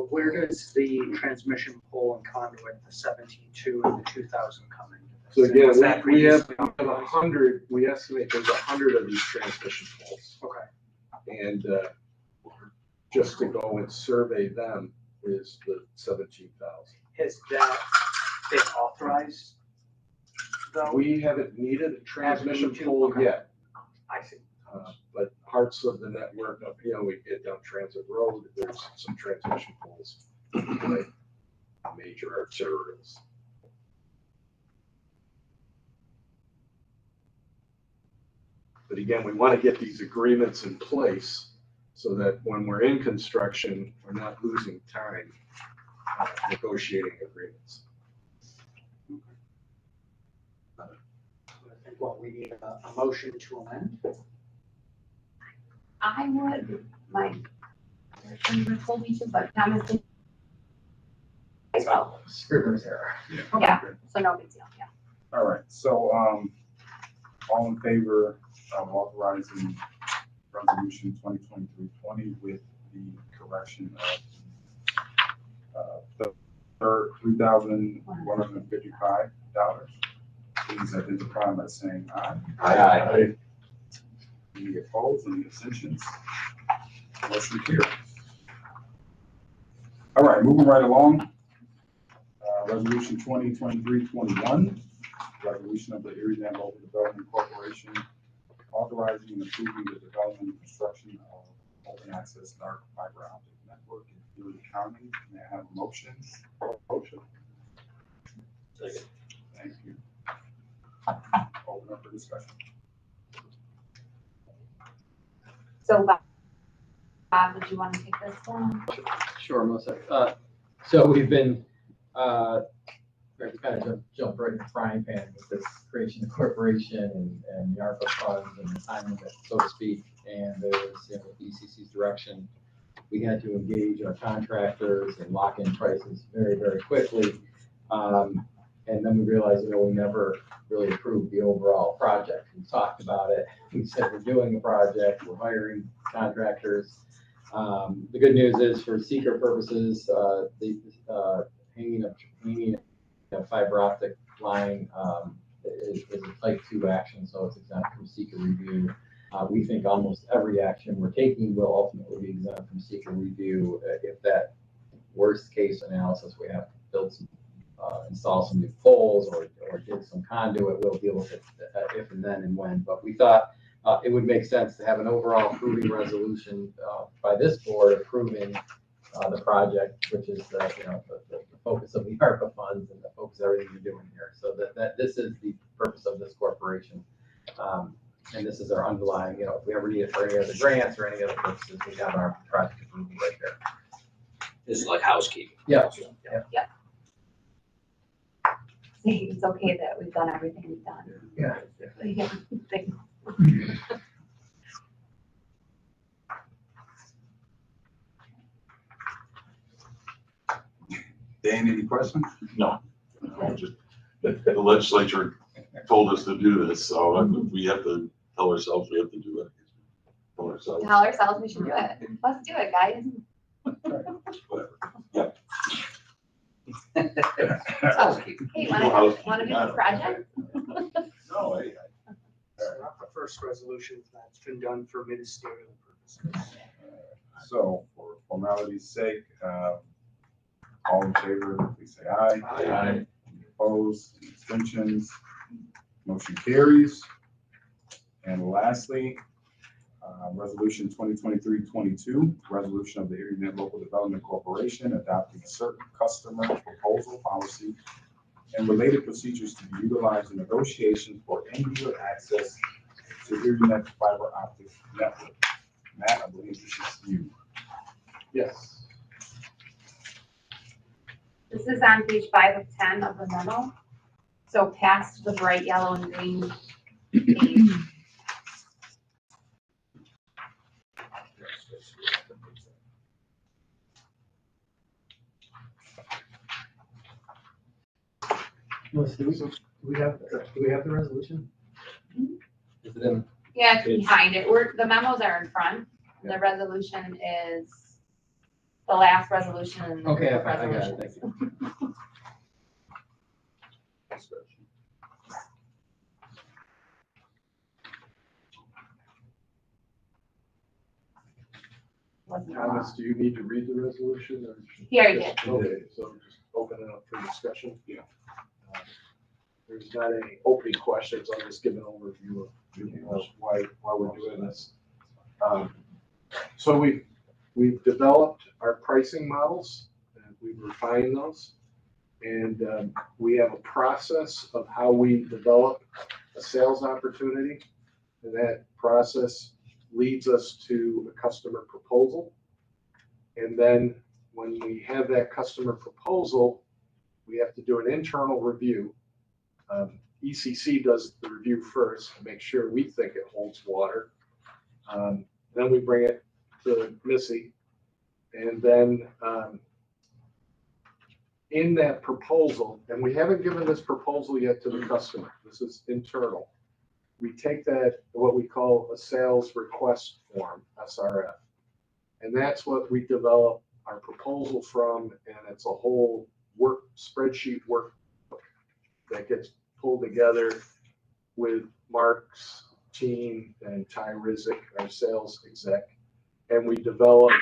Where does the transmission pole and conduit, the 17.2 and the 2,000 come into this? So again, Is that we have previously authorized? 100. We estimate there's 100 of these transmission poles, Okay, and just to go and survey them is the 17,000. has that been authorized though? We haven't needed a transmission Hasn't been pole okay. yet. I see. But parts of the network, we get down Transit Road, there's some transmission poles, like major arterials. But again, we want to get these agreements in place so that when we're in construction, we're not losing time negotiating agreements. I think what we need a motion to amend. I would, my, there's told me to, but Thomas did as well. Scrivener's error. Yeah, so no big deal, yeah. All right, so, all in favor of authorizing resolution 2023-20 with the correction of the third $3,155, please identify by saying aye. Aye. Any opposed, any abstentions? Motion carries. All right, moving right along. Resolution 2023-21, resolution of the ErieNet Local Development Corporation authorizing and approving the development and construction of open access dark fiber optic network in Erie County. May I have a motion? Motion. Second. Thank you. Open up for discussion. So Bob, did you want to take this one? Sure, Melissa. So we've been Right, we kind of jumped right in the frying pan with this creation of the corporation and the ARPA funds and the timing of it, so to speak. And there was, you know, with ECC's direction, we had to engage our contractors and lock in prices very, very quickly. And then we realized, you know, we never really approved the overall project. We talked about it. We said we're doing a project, we're hiring contractors. The good news is for seeker purposes, the hanging a fiber optic line is a type 2 action, so it's exempt from seeker review. We think almost every action we're taking will ultimately be exempt from seeker review. If that worst case analysis, we have to build some, install some new poles or dig some conduit, we'll deal with it if and then and when. But we thought it would make sense to have an overall approving resolution by this board approving the project, which is the focus of the ARPA funds and the focus of everything you're doing here. So that this is the purpose of this corporation. And this is our underlying, you know, if we ever need it for any other grants or any other purposes, we have our project approval right there. This is like housekeeping. Yeah. It's okay that we've done everything we've done. Yeah. Yeah, thanks. Dan, any questions? No, just, the legislature told us to do this, so we have to tell ourselves we have to do it. Tell ourselves, Tell ourselves we should do it. Let's do it, guys. whatever. Yeah. Housekeeping. Hey, No wanna do housekeeping, this project? No, It's not the first resolution that's been done for ministerial purposes. So for formality's sake, all in favor, please say aye. Aye. Any opposed, any abstentions? Motion carries. And lastly, resolution 2023-22, resolution of the ErieNet Local Development Corporation adopting a certain customer proposal policy and related procedures to be utilized in negotiations for end user access to ErieNet fiber optic network. Matt, I believe this is you. Yes. This is on page 5 of 10 of the memo. So past the bright yellow and green page. Melissa, do we have the resolution? Is it in? Yeah, it's behind it. The memos are in front. The resolution is the last resolution in the Okay, group I got it, resolutions. thank you. Wasn't Thomas, long. do you need to read the resolution or? He already did. Okay, so just open it up for discussion. Yeah. There's not any opening questions. I'll just give an overview of why we're doing this. So we've developed our pricing models and we've refined those. And we have a process of how we develop a sales opportunity. And that process leads us to a customer proposal. And then when we have that customer proposal, we have to do an internal review. ECC does the review first to make sure we think it holds water. Then we bring it to Missy. And then in that proposal, and we haven't given this proposal yet to the customer, this is internal. We take that, what we call a sales request form, SRF. And that's what we develop our proposal from, and it's a whole spreadsheet workbook that gets pulled together with Mark's team and Ty Rizek, our sales exec. And we develop,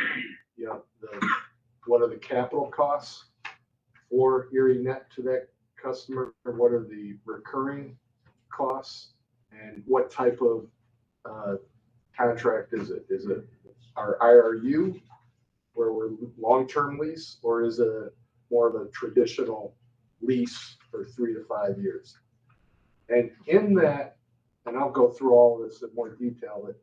what are the capital costs for ErieNet to that customer, or what are the recurring costs, and what type of contract is it? Is it our IRU, where we're long-term lease, or is it more of a traditional lease for 3 to 5 years? And in that, and I'll go through all of this in more detail, but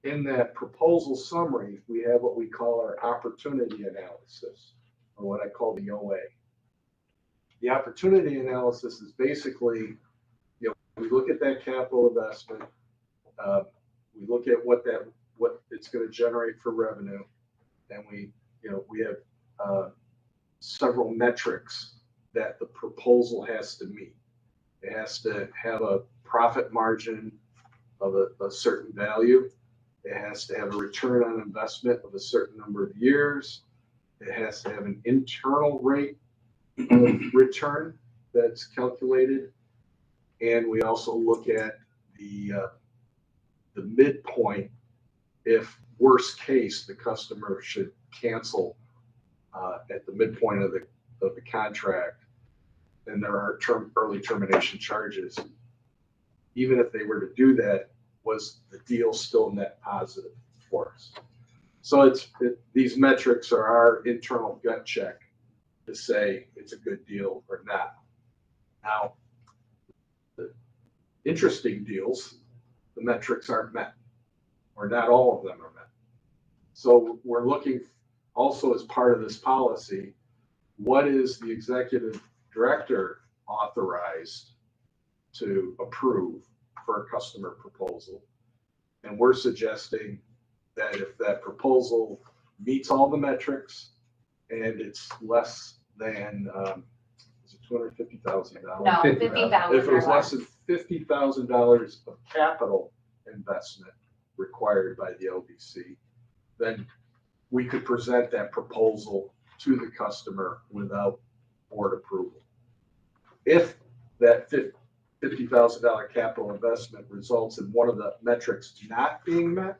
in that proposal summary, we have what we call our opportunity analysis, or what I call the OA. the opportunity analysis is basically, you know, we look at that capital investment, we look at what it's gonna generate for revenue, and we have several metrics that the proposal has to meet. It has to have a profit margin of a certain value. It has to have a return on investment of a certain number of years. It has to have an internal rate of return that's calculated. And we also look at the midpoint. If worst case, the customer should cancel at the midpoint of the contract, and there are early termination charges. Even if they were to do that, was the deal still net positive for us? So these metrics are our internal gut check to say it's a good deal or not. Now, the interesting deals, the metrics aren't met, or not all of them are met. So we're looking also as part of this policy, what is the executive director authorized to approve for a customer proposal? And we're suggesting that if that proposal meets all the metrics and it's less than, is it $250,000? No, $50,000 If it was or less than $50,000 of capital investment required by the LDC, then we could present that proposal to the customer without board approval. If that $50,000 capital investment results in one of the metrics not being met,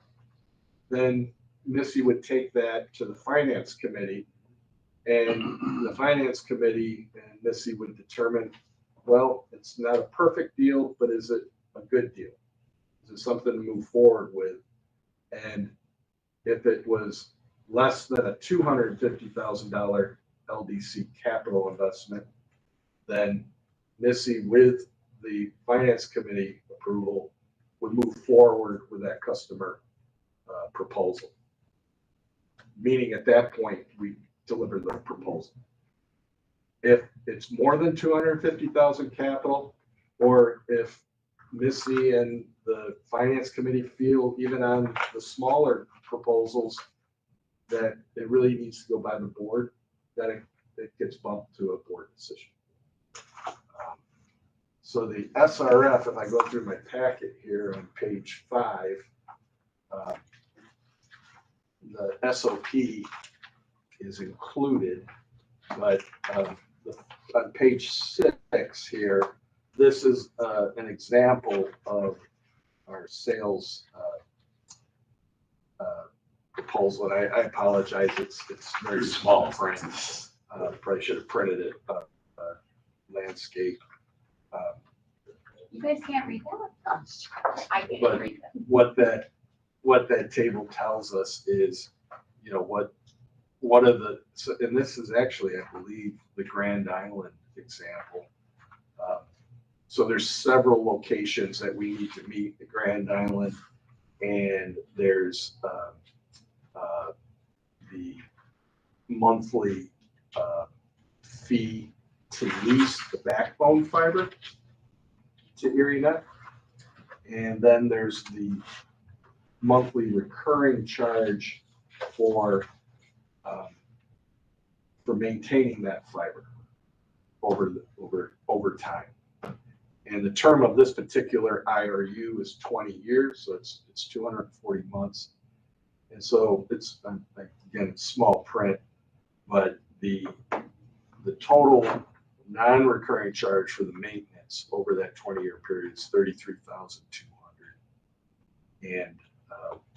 then Missy would take that to the finance committee, and the finance committee and Missy would determine, well, it's not a perfect deal, but is it a good deal? Is it something to move forward with? And if it was less than a $250,000 LDC capital investment, then Missy, with the finance committee approval, would move forward with that customer proposal. Meaning at that point, we deliver the proposal. If it's more than 250,000 capital, or if Missy and the finance committee feel even on the smaller proposals that it really needs to go by the board, then it gets bumped to a board decision. So the SRF, if I go through my packet here on page 5, the SOP is included, but on page 6 here, this is an example of our sales proposal, and I apologize, it's very small print. Probably should have printed it. Landscape. You guys can't read that? I can't But read that. what that table tells us is, you know, what are the, and this is actually, I believe, the Grand Island example. So there's several locations that we need to meet the Grand Island, and there's the monthly fee to lease the backbone fiber to ErieNet. And then there's the monthly recurring charge for maintaining that fiber over time. And the term of this particular IRU is 20 years, so it's 240 months. And so it's, again, it's small print, but the total non-recurring charge for the maintenance over that 20-year period is $33,200. And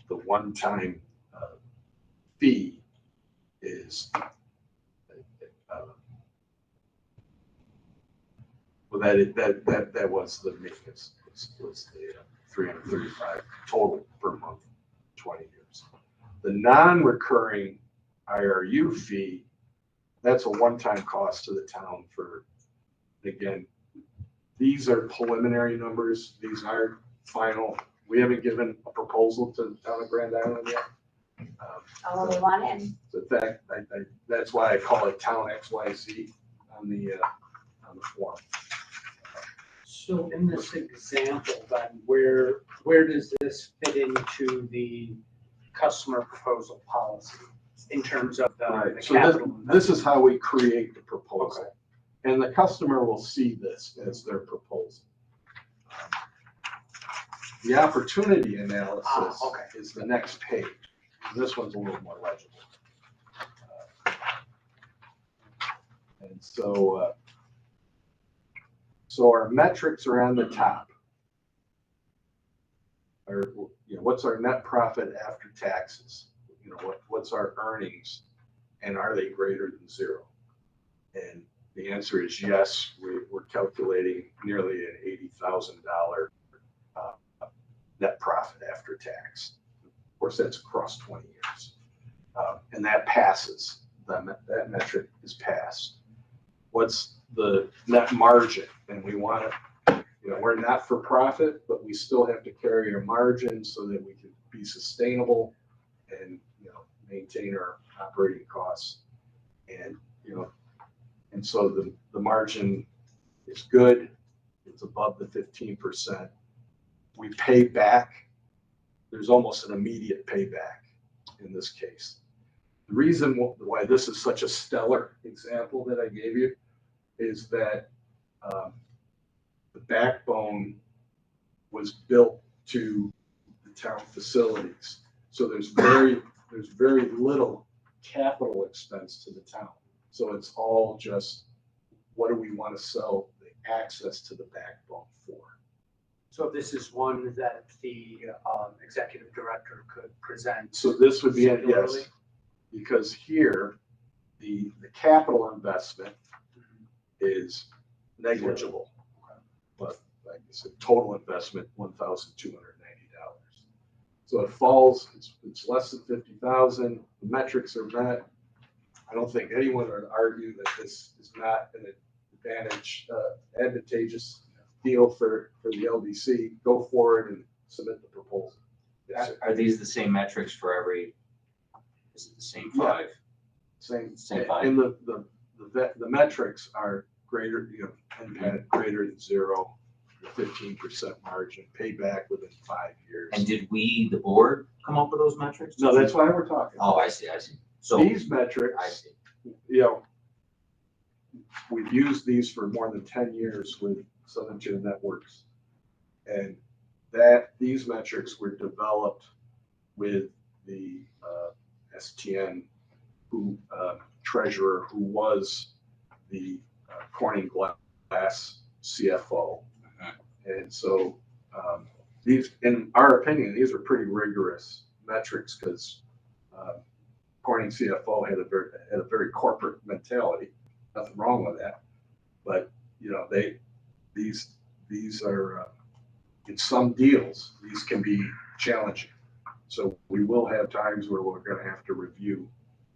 the one-time fee is well, that was the maintenance, was the 335 total per month, 20 years. The non-recurring IRU fee, that's a one-time cost to the town for, again, these are preliminary numbers. These aren't final. We haven't given a proposal to the town of Grand Island yet. Oh, we want in. So that, that's why I call it Town XYZ on the form. So in this example, then, where does this fit into the customer proposal policy in terms of the So capital? this is how we create the proposal. And the customer will see this as their proposal. The opportunity analysis okay. is the next page. This one's a little more legible. And so, so our metrics are on the top. Or, you know, what's our net profit after taxes? You know, what's our earnings, and are they greater than zero? And the answer is yes. We're calculating nearly an $80,000 net profit after tax. Of course, that's across 20 years, and that passes. That metric is passed. What's the net margin? And we want to, you know, we're not for profit, but we still have to carry a margin so that we can be sustainable and, you know, maintain our operating costs. And, you know, and so the margin is good. It's above the 15%. We pay back. There's almost an immediate payback in this case. The reason why this is such a stellar example that I gave you is that the backbone was built to the town facilities. So there's very little capital expense to the town. So it's all just, what do we want to sell the access to the backbone for? So this is one that the executive director could present. So this would be, Similarly? yes, because here, the capital investment is negligible. But like I said, total investment, $1,290. So it falls, it's less than 50,000, the metrics are met. I don't think anyone would argue that this is not an advantageous deal for the LDC. Go forward and submit the proposal. Yes, sir. Are these the same metrics for every, is it the same Yeah. five? Same five. and the metrics are greater, you know, impact greater than zero, 15% margin, payback within 5 years. And did we, the board, come up with those metrics? No, that's why we're talking. Oh, I see. So, These metrics, I see. you know, we've used these for more than 10 years with Southern Tier Networks. And these metrics were developed with the STN treasurer, who was the Corning Glass CFO. And so these, in our opinion, these are pretty rigorous metrics because Corning CFO had a very corporate mentality. Nothing wrong with that, but you know, these are in some deals, these can be challenging. So we will have times where we're going to have to review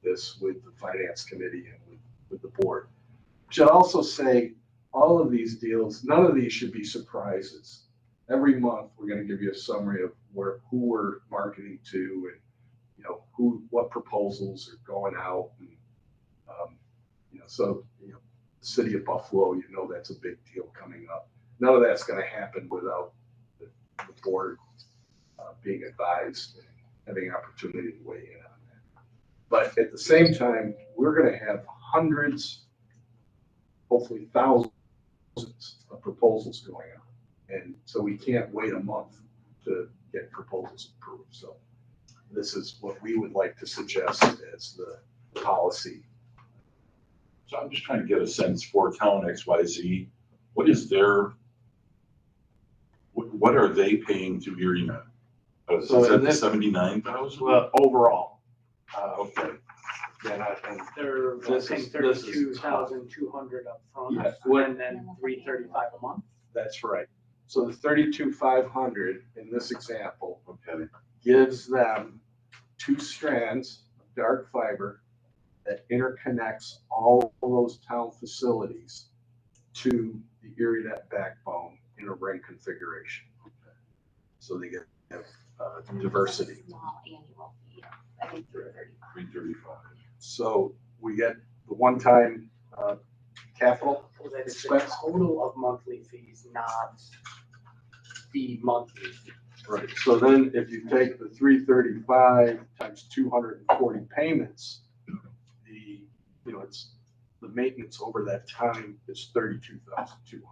this with the finance committee and with the board. Should also say, all of these deals, none of these should be surprises. Every month, we're going to give you a summary of who we're marketing to, and you know what proposals are going out, and you know, so you know, the city of Buffalo, you know, that's a big deal coming up. None of that's going to happen without the board being advised and having an opportunity to weigh in on that. But at the same time, we're going to have hundreds, hopefully thousands of proposals going on. And so we can't wait a month to get proposals approved. So this is what we would like to suggest as the policy. So I'm just trying to get a sense for town XYZ. What are they paying to ErieNet? Is So that in the this- 79,000? Well, overall. Okay. And They're This paying is tough. 32,200 up front, Yeah. and then $335 a month. that's right. So the 32,500 in this example Okay. gives them 2 strands of dark fiber that interconnects all of those town facilities to the ErieNet backbone in a ring configuration. So they get diversity. Small annual fee, I think $335. 335. So we get the one-time capital. That is the total of monthly fees, not the monthly fee. Right, so then if you take the 335 times 240 payments, it's, the maintenance over that time is 32,200.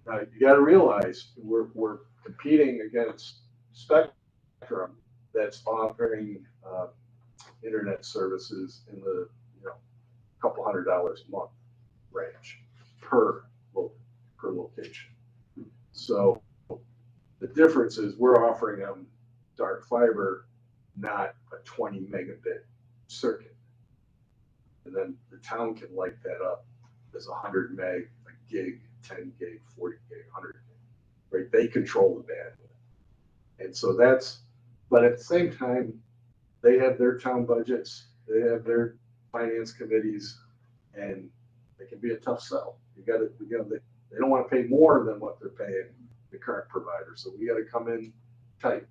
Now, you gotta realize, we're competing against Spectrum that's offering, internet services in the, couple $100 a month range per location. So the difference is we're offering them dark fiber, not a 20 megabit circuit. And then the town can light that up as 100 meg, a gig, 10 gig, 40 gig, 100 gig, right? They control the bandwidth. And so but at the same time, they have their town budgets, they have their finance committees, and it can be a tough sell. They don't want to pay more than what they're paying the current provider, so we got to come in tight.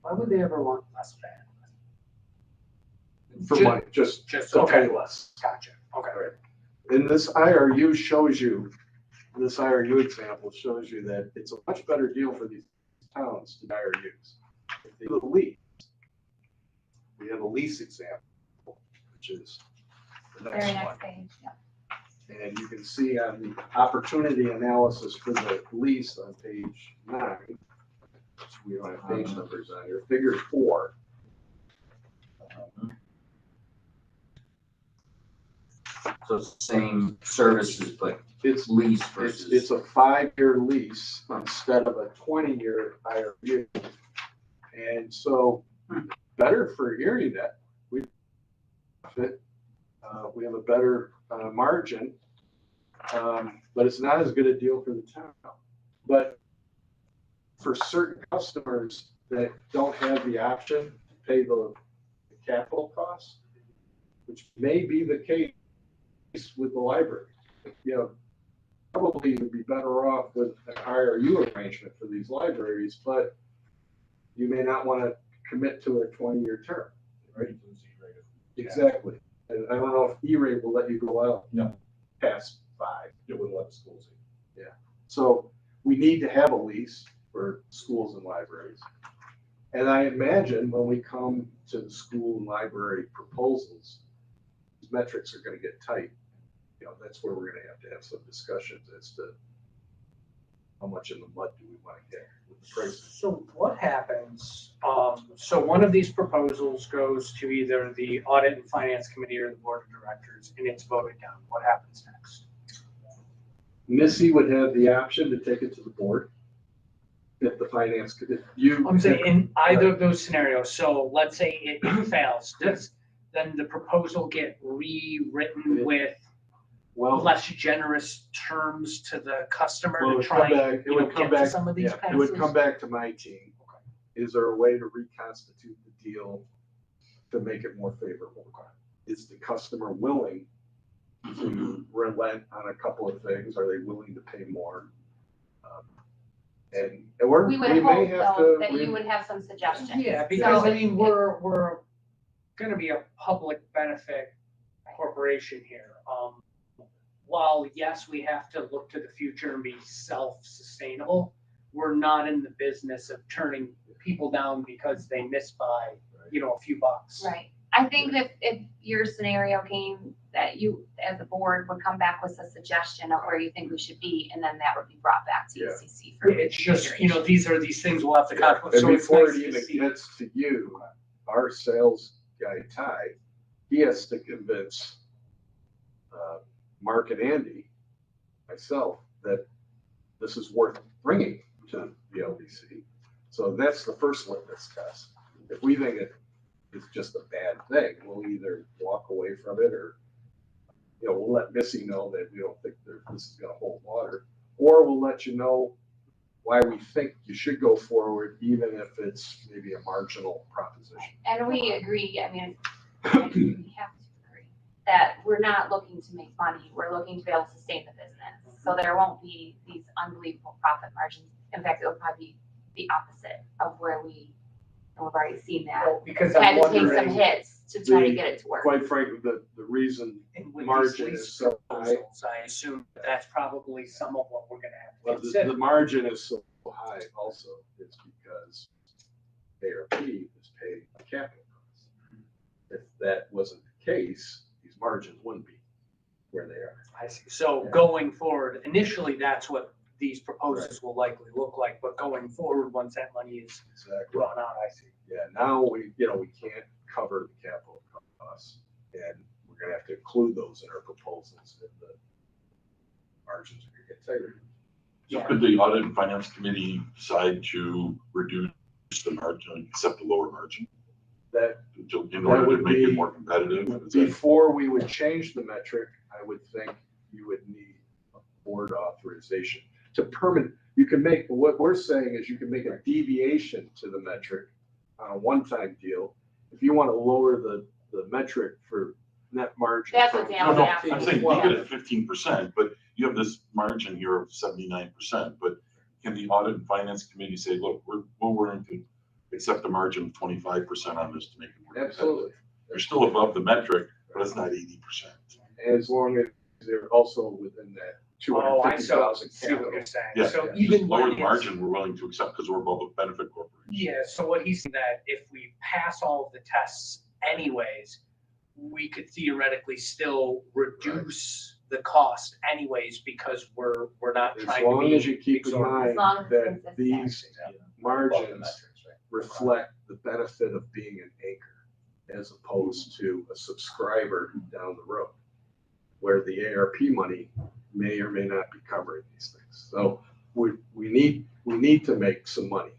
Why would they ever want less bandwidth? For money, just to pay less. Gotcha, okay. Right. And this IRU example shows you that it's a much better deal for these towns to IRUs. If they do a lease, we have a lease example, which is the Very next one. next page, yeah. And you can see on the opportunity analysis for the lease on page 9, which we don't have page numbers on here, figure 4. So it's the same services, but It's lease versus. It's a 5-year lease instead of a 20-year IRU. And so better for ErieNet. We have a better margin, but it's not as good a deal for the town. But for certain customers that don't have the option to pay the capital costs, which may be the case with the library, probably would be better off with an IRU arrangement for these libraries, but you may not want to commit to a 20-year term, right? Exactly. And I don't know if E-rate will let you go out past 5. It wouldn't let the schools in. Yeah. So we need to have a lease for schools and libraries. And I imagine when we come to the school and library proposals, these metrics are going to get tight. That's where we're going to have some discussions as to how much in the mud do we want to get with the prices. So what happens, so one of these proposals goes to either the audit and finance committee or the board of directors and it's voted down. What happens next? Missy would have the option to take it to the board. If the finance, if you. I'm saying in either of those scenarios, so let's say it fails, does then the proposal get rewritten with less generous terms to the customer to try and get to some of these passes? It would come back to my team. Okay. Is there a way to reconstitute the deal to make it more favorable? Is the customer willing to relent on a couple of things? Are they willing to pay more? We would hope though that you would have some suggestions. Yeah, because I mean, we're gonna be a public benefit corporation here. While yes, we have to look to the future and be self-sustainable, we're not in the business of turning people down because they miss by, a few bucks. Right. I think if your scenario came that you, as a board, would come back with a suggestion of where you think we should be, and then that would be brought back to ECC for. It's just, these things will have to contemplate. And so before it's it nice even gets to you, our sales guy, Ty, he has to convince Mark and Andy, myself, that this is worth bringing to the LDC. So that's the first litmus test. If we think it's just a bad thing, we'll either walk away from it or, we'll let Missy know that we don't think this is going to hold water, or we'll let you know why we think you should go forward, even if it's maybe a marginal proposition. And we agree, I mean, we have to agree that we're not looking to make money, we're looking to be able to sustain the business. So there won't be these unbelievable profit margins. In fact, it will probably be the opposite of where we And we've already seen that. Well, because Had I'm to take some wondering, hits to try to the- get it to work. Quite frankly, the reason and with these margin lease is so high. proposals, I assume that's probably some of what we're gonna have to Well, consider. the margin is so high also, it's because ARP is paying capital costs. If that wasn't the case, these margins wouldn't be where they are. I see. So Yeah. going forward, initially, that's what these proposals will likely look like, but going forward, once that money is Exactly. run out, I see. Yeah, now we can't cover the capital costs, and we're gonna have to include those in our proposals, and the margins are gonna get tighter. So could the audit and finance committee decide to reduce the margin, accept the lower margin That, in order to would make it be- more competitive? Is that- before we would change the metric, I would think you would need a board authorization to you can make, what we're saying is you can make a deviation to the metric on a one-time deal. If you want to lower the metric for net margin. That's what from Dan was No, asking. I'm saying 12 leave it at 15%, but you have this margin here of 79%, but can the audit and finance committee say, look, we're willing to accept a margin of 25% on this to make it more competitive? Absolutely. They're still above the metric, but it's not 80%. As long as they're also within that Oh, I 250,000 see what capital. you're saying. Yeah, So yeah. even Just lower when the it's, margin, we're willing to accept because we're above a benefit corporation. yeah, so what he's saying that if we pass all of the tests anyways, we could theoretically still reduce the cost anyways, because we're not As trying to long as be you keep in exorbitant. mind As long as it's that consistent. these margins reflect the benefit of being an anchor as opposed to a subscriber down the road, where the ARP money may or may not be covering these things. So we need to make some money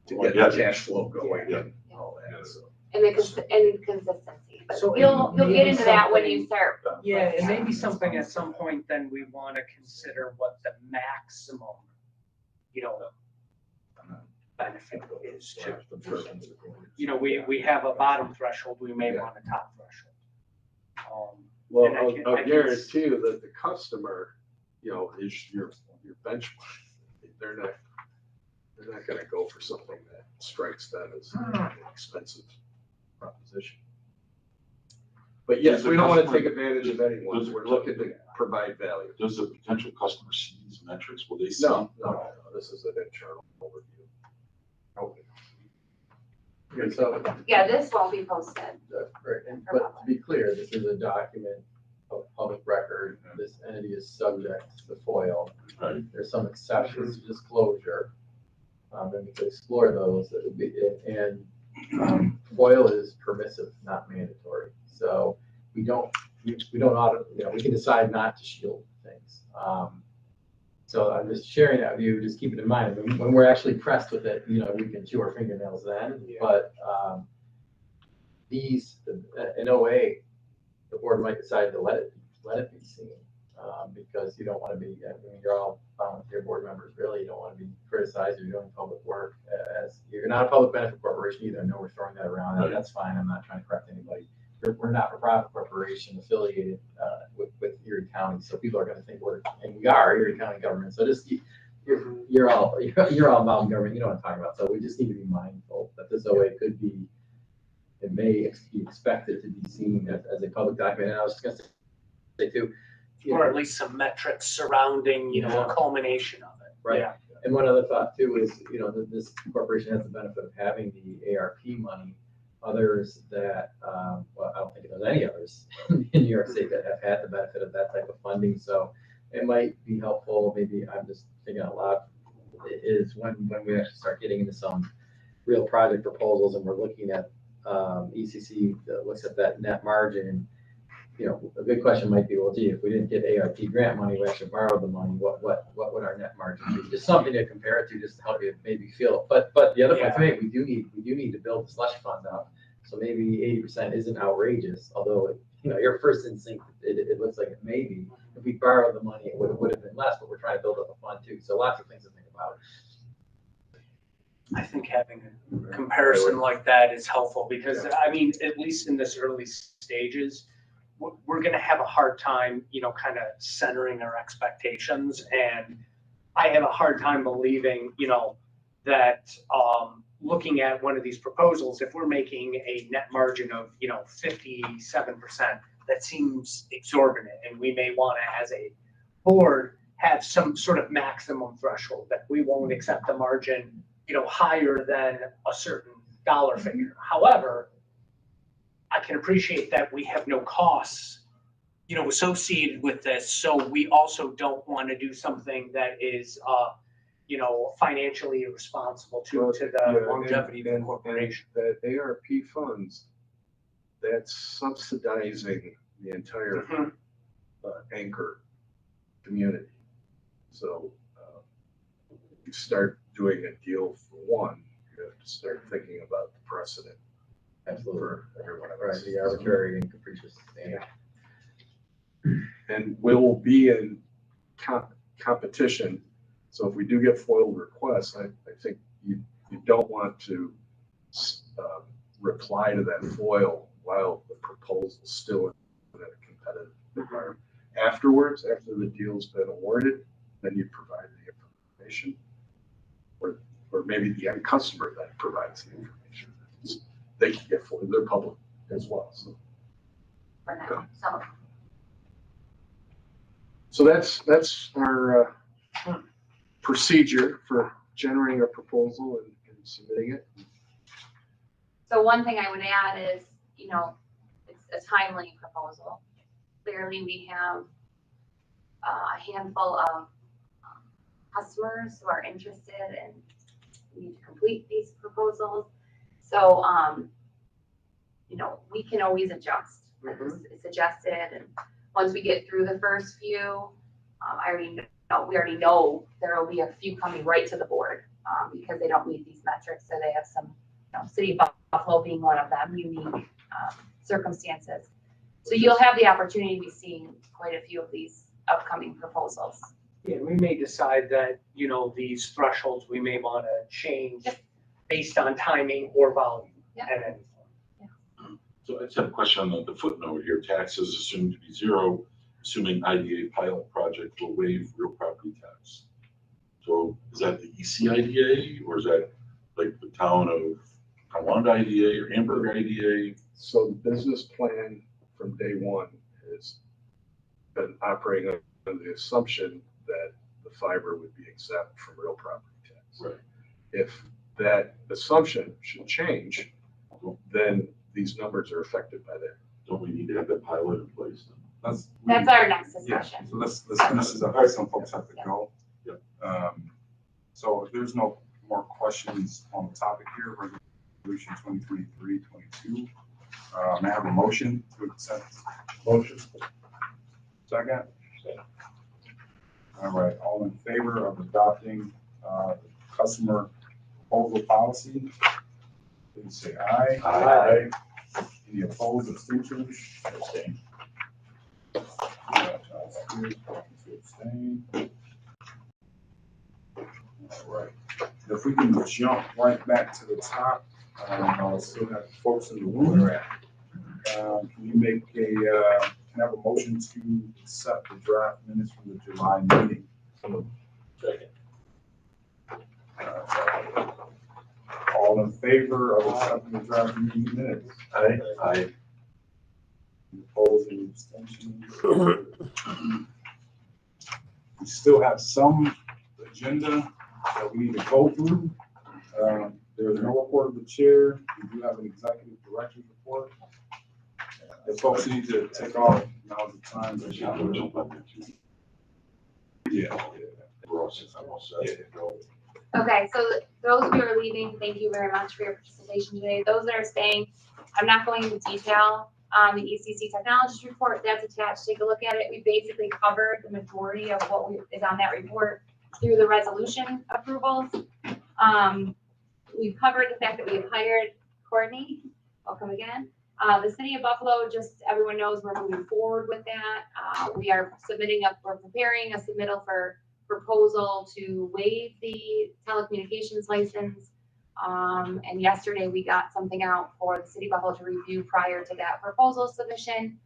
to get the cash flow going and all that, so. And and consistency, but So you'll get maybe into that when you something- start. Yeah, and maybe something at some point, then we want to consider what the maximum, benefit is too. We have a bottom threshold, we may want a top threshold. Well, And I can- I'll I can guarantee you that the customer, is your benchmark. They're not gonna go for something that strikes them as an expensive proposition. But yes, we don't wanna take advantage of anyone. We're looking to provide value. Does the potential customer see these metrics? Will they see? No, this is an internal overview. Okay. Okay, so, Yeah, this won't be posted. right, but to be clear, this is a document of public record. This entity is subject to FOIL. Right. There's some exceptions to disclosure. And we could explore those, that would be, and FOIL is permissive, not mandatory. So we don't audit, we can decide not to shield things. So I'm just sharing that with you, just keep it in mind, when we're actually pressed with it, we can chew our fingernails then, but these, in OA, the board might decide to let it be seen, because you don't want to be, you're all volunteer board members, really, you don't want to be criticized, you're doing public work, as, you're not a public benefit corporation either, I know we're throwing that around, Right. That's fine, I'm not trying to correct anybody. We're not a profit corporation affiliated with Erie County, so people are going to think and we are Erie County government. So just you're all involved in government. You know what I'm talking about. So we just need to be mindful that this OA could be, it may be expected to be seen as a public document. And I was just going to say too, Or at least some metrics surrounding, a culmination of it. Right. Yeah. And one other thought too is, that this corporation has the benefit of having the ARP money. Others that, well, I don't think there's any others in New York State that have had the benefit of that type of funding. So it might be helpful, maybe I'm just thinking out loud, is when we actually start getting into some real project proposals and we're looking at ECC that looks at that net margin. A good question might be, well, gee, if we didn't get ARP grant money, we actually borrowed the money, what would our net margin be? Just something to compare it to, just to help you maybe feel. But the other point to make, we do need to build the slush fund up. So maybe 80% isn't outrageous, although your first instinct, it looks like it may be. If we borrowed the money, it would have been less, but we're trying to build up a fund too. So lots of things to think about. I think having a comparison like that is helpful because, at least in this early stages, we're going to have a hard time, kind of centering our expectations. And I have a hard time believing, that looking at one of these proposals, if we're making a net margin of, 57%, that seems exorbitant, and we may want to, as a board, have some sort of maximum threshold that we won't accept a margin, higher than a certain dollar figure. However, I can appreciate that we have no costs, associated with this, so we also don't want to do something that is, financially irresponsible to Yeah, the longevity of the and corporation. The ARP funds, that's subsidizing the entire Mhm. anchor community. So you start doing a deal for one, you have to start thinking about the precedent Absolutely. for everyone Right, else. the arbitrary and capricious standard. And we'll be in competition. So if we do get foiled requests, I think you don't want to reply to that foil while the proposal's still in a competitive environment. Afterwards, after the deal's been awarded, then you provide the information. Or maybe the end customer then provides the information. They can get foiled, they're public as well. For now, so. So that's our procedure for generating a proposal and submitting it. So one thing I would add is, it's a timely proposal. Clearly, we have a handful of customers who are interested and need to complete these proposals. So, we can always adjust. It's adjusted, and once we get through the first few, we already know there will be a few coming right to the board because they don't meet these metrics. So they have some, City of Buffalo being one of them, unique circumstances. So you'll have the opportunity to be seeing quite a few of these upcoming proposals. Yeah, we may decide that, these thresholds, we may want to change based on timing or volume. Yeah. And then, So I just have a question on the footnote here. Taxes assumed to be zero, assuming IDA pilot project will waive real property tax. So is that the EC IDA, or is that like the town of Towanda IDA or Hamburg IDA? So the business plan from day one has been operating under the assumption that the fiber would be exempt from real property tax. Right. If that assumption should change, then these numbers are affected by that. Don't we need to have that pilot in place? That's our next Yeah, discussion. so let's finish this up. Some folks have to go. Yep. So if there's no more questions on the topic here, resolution 2023-22, may I have a motion to accept? Motion. Second? All right, all in favor of adopting the customer proposal policy, please say aye. Aye. Any opposed, abstentions? Abstain. Abstain. All right, if we can jump right back to the top, I'll still have folks in the room. Can you make can I have a motion to accept the draft minutes from the July meeting? Second. All in favor of accepting the draft meeting minutes? Aye. Aye. Opposed, any abstentions? We still have some agenda that we need to go through. There's no report of the chair. We do have an executive director's report. If folks need to take off, now's the time. I should go jump on that too. Yeah. We're all set. I'm all set. Okay, so those of you who are leaving, thank you very much for your participation today. Those that are staying, I'm not going into detail on the ECC technologies report. That's attached. Take a look at it. We basically covered the majority of what is on that report through the resolution approvals. We've covered the fact that we have hired Courtney. Welcome again. The City of Buffalo, just everyone knows we're moving forward with that. We're preparing a submittal for proposal to waive the telecommunications license. And yesterday we got something out for the City of Buffalo to review prior to that proposal submission.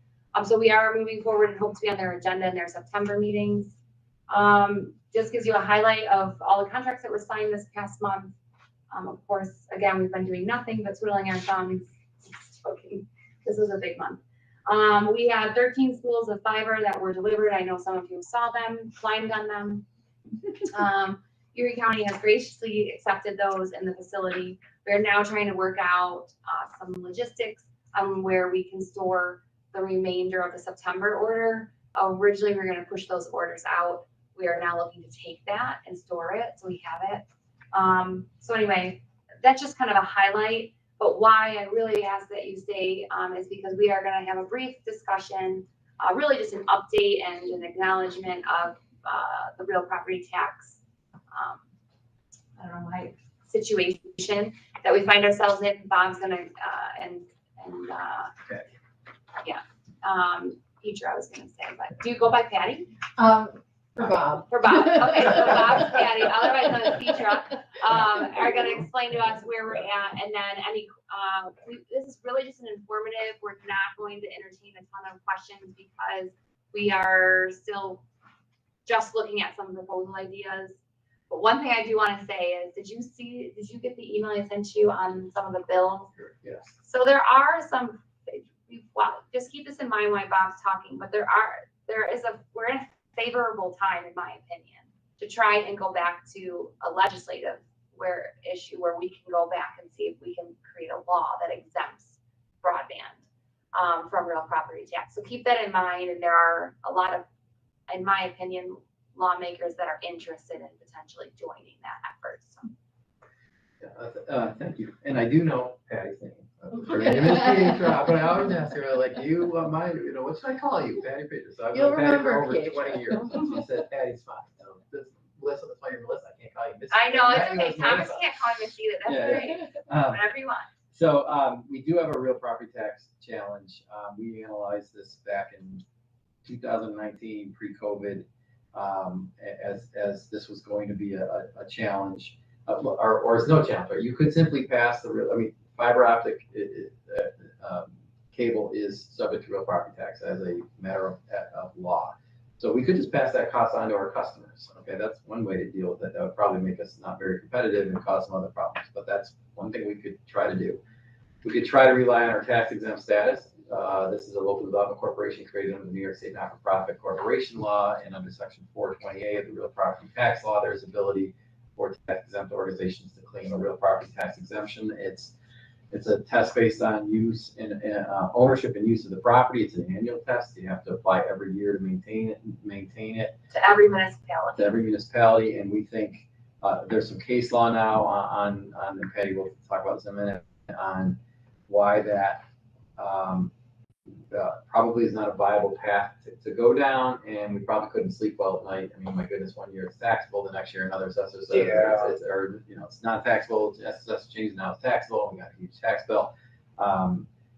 So we are moving forward and hope to be on their agenda in their September meetings. Just gives you a highlight of all the contracts that were signed this past month. Of course, again, we've been doing nothing but twiddling our thumbs. Just joking. This was a big month. We had 13 spools of fiber that were delivered. I know some of you saw them, climbed on them. Erie County has graciously accepted those in the facility. We're now trying to work out some logistics on where we can store the remainder of the September order. Originally, we were going to push those orders out. We are now looking to take that and store it, so we have it. So anyway, that's just kind of a highlight. But why I really ask that you stay is because we are going to have a brief discussion, really just an update and an acknowledgement of the real property tax, I don't know why, situation that we find ourselves in. Bob's gonna, Peter, I was gonna say, but do you go by Patty? For Bob. For Bob, okay, so Bob's Patty, otherwise known as Petra, are gonna explain to us where we're at, and then any, this is really just an informative. We're not going to entertain a ton of questions because we are still just looking at some proposal ideas. But one thing I do want to say is, did you get the email I sent you on some of the bills? Yes. So there are some, well, just keep this in mind while Bob's talking, but we're in a favorable time, in my opinion, to try and go back to a legislative issue where we can go back and see if we can create a law that exempts broadband from real property tax. So keep that in mind, and there are a lot of, in my opinion, lawmakers that are interested in potentially joining that effort. So. Thank you. And I do know Patty's name. Her name is Petra, but I always ask her, like, what should I call you? Patty Petra. So I've known Patty for over 20 years. And she said, Patty's fine. So this Melissa, that's why you're Melissa. I can't call you Missy. I know, it's okay. Melissa. Thomas can't call me Missy. That's great. Whatever you want. So we do have a real property tax challenge. We analyzed this back in 2019, pre-COVID, as this was going to be a challenge, or it's no challenge, right? You could simply pass fiber optic cable is subject to real property tax as a matter of law. So we could just pass that cost on to our customers. Okay, that's one way to deal with it. That would probably make us not very competitive and cause some other problems, but that's one thing we could try to do. We could try to rely on our tax exempt status. This is a local development corporation created under the New York State Not-for-Profit Corporation Law, and under Section 428 of the Real Property Tax Law, there's ability for tax exempt organizations to claim a real property tax exemption. It's a test based on use and ownership and use of the property. It's an annual test. You have to apply every year to maintain it. To every municipality. To every municipality, and we think there's some case law now on and Patty will talk about this in a minute, on why that probably is not a viable path to go down, and we probably couldn't sleep well at night. I mean, my goodness, one year it's taxable, the next year another assessor says it's not taxable, it's assessor changes, now it's taxable, and we got a huge tax bill.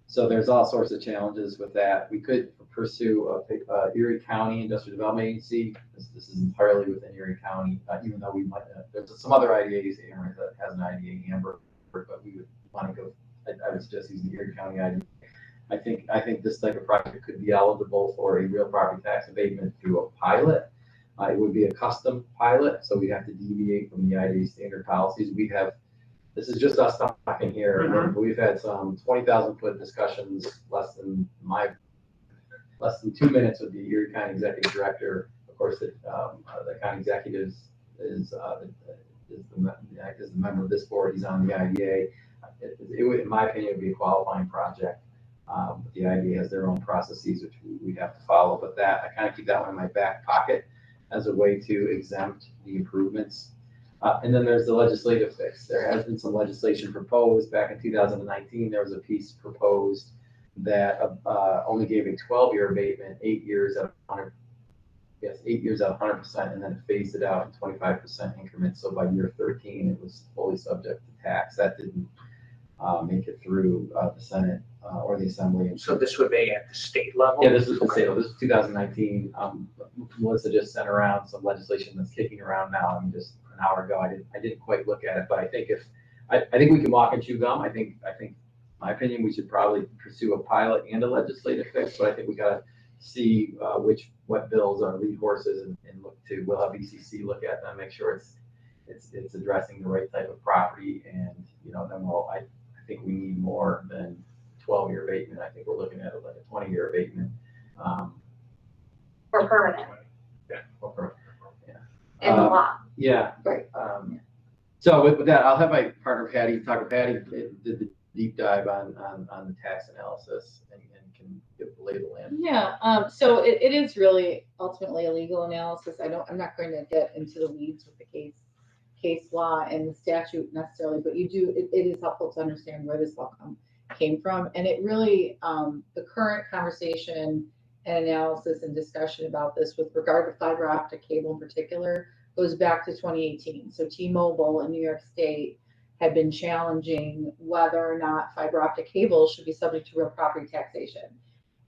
So there's all sorts of challenges with that. We could pursue a Erie County Industrial Development Agency. This is entirely within Erie County, even though we might, there's some other IDAs, Aaron, that has an IDA in Hamburg, but we would want to go, I would suggest using the Erie County IDA. I think this type of project could be eligible for a real property tax abatement through a pilot. It would be a custom pilot, so we'd have to deviate from the IDA standard policies. This is just us talking here. Mm-hmm. We've had some 20,000 foot discussions, less than 2 minutes with the Erie County Executive Director. Of course, the county executive is the member of this board. He's on the IDA. It would, in my opinion, it would be a qualifying project. The IDA has their own processes which we'd have to follow, but I kind of keep that one in my back pocket as a way to exempt the improvements. And then there's the legislative fix. There has been some legislation proposed back in 2019. There was a piece proposed that only gave a 12-year abatement, 8 years at 100%, and then it phased it out in 25% increments. So by year 13, it was fully subject to tax. That didn't make it through the Senate or the Assembly. So this would be at the state level? Yeah, this is the state level. This is 2019. Melissa just sent around some legislation that's kicking around now. I mean, just an hour ago, I didn't quite look at it, but I think I think we can walk and chew gum. I think, my opinion, we should probably pursue a pilot and a legislative fix, but I think we got to see what bills are lead horses and we'll have ECC look at them, make sure it's addressing the right type of property and Yeah. Right. So with that, I'll have my partner Patty talk. Patty did the deep dive on the tax analysis and can give the lay of the land. Yeah, so it is really ultimately a legal analysis. I'm not going to get into the weeds with the case law and the statute necessarily, but it is helpful to understand where this all came from. And it really, the current conversation and analysis and discussion about this with regard to fiber optic cable in particular goes back to 2018. So T-Mobile in New York State had been challenging whether or not fiber optic cable should be subject to real property taxation.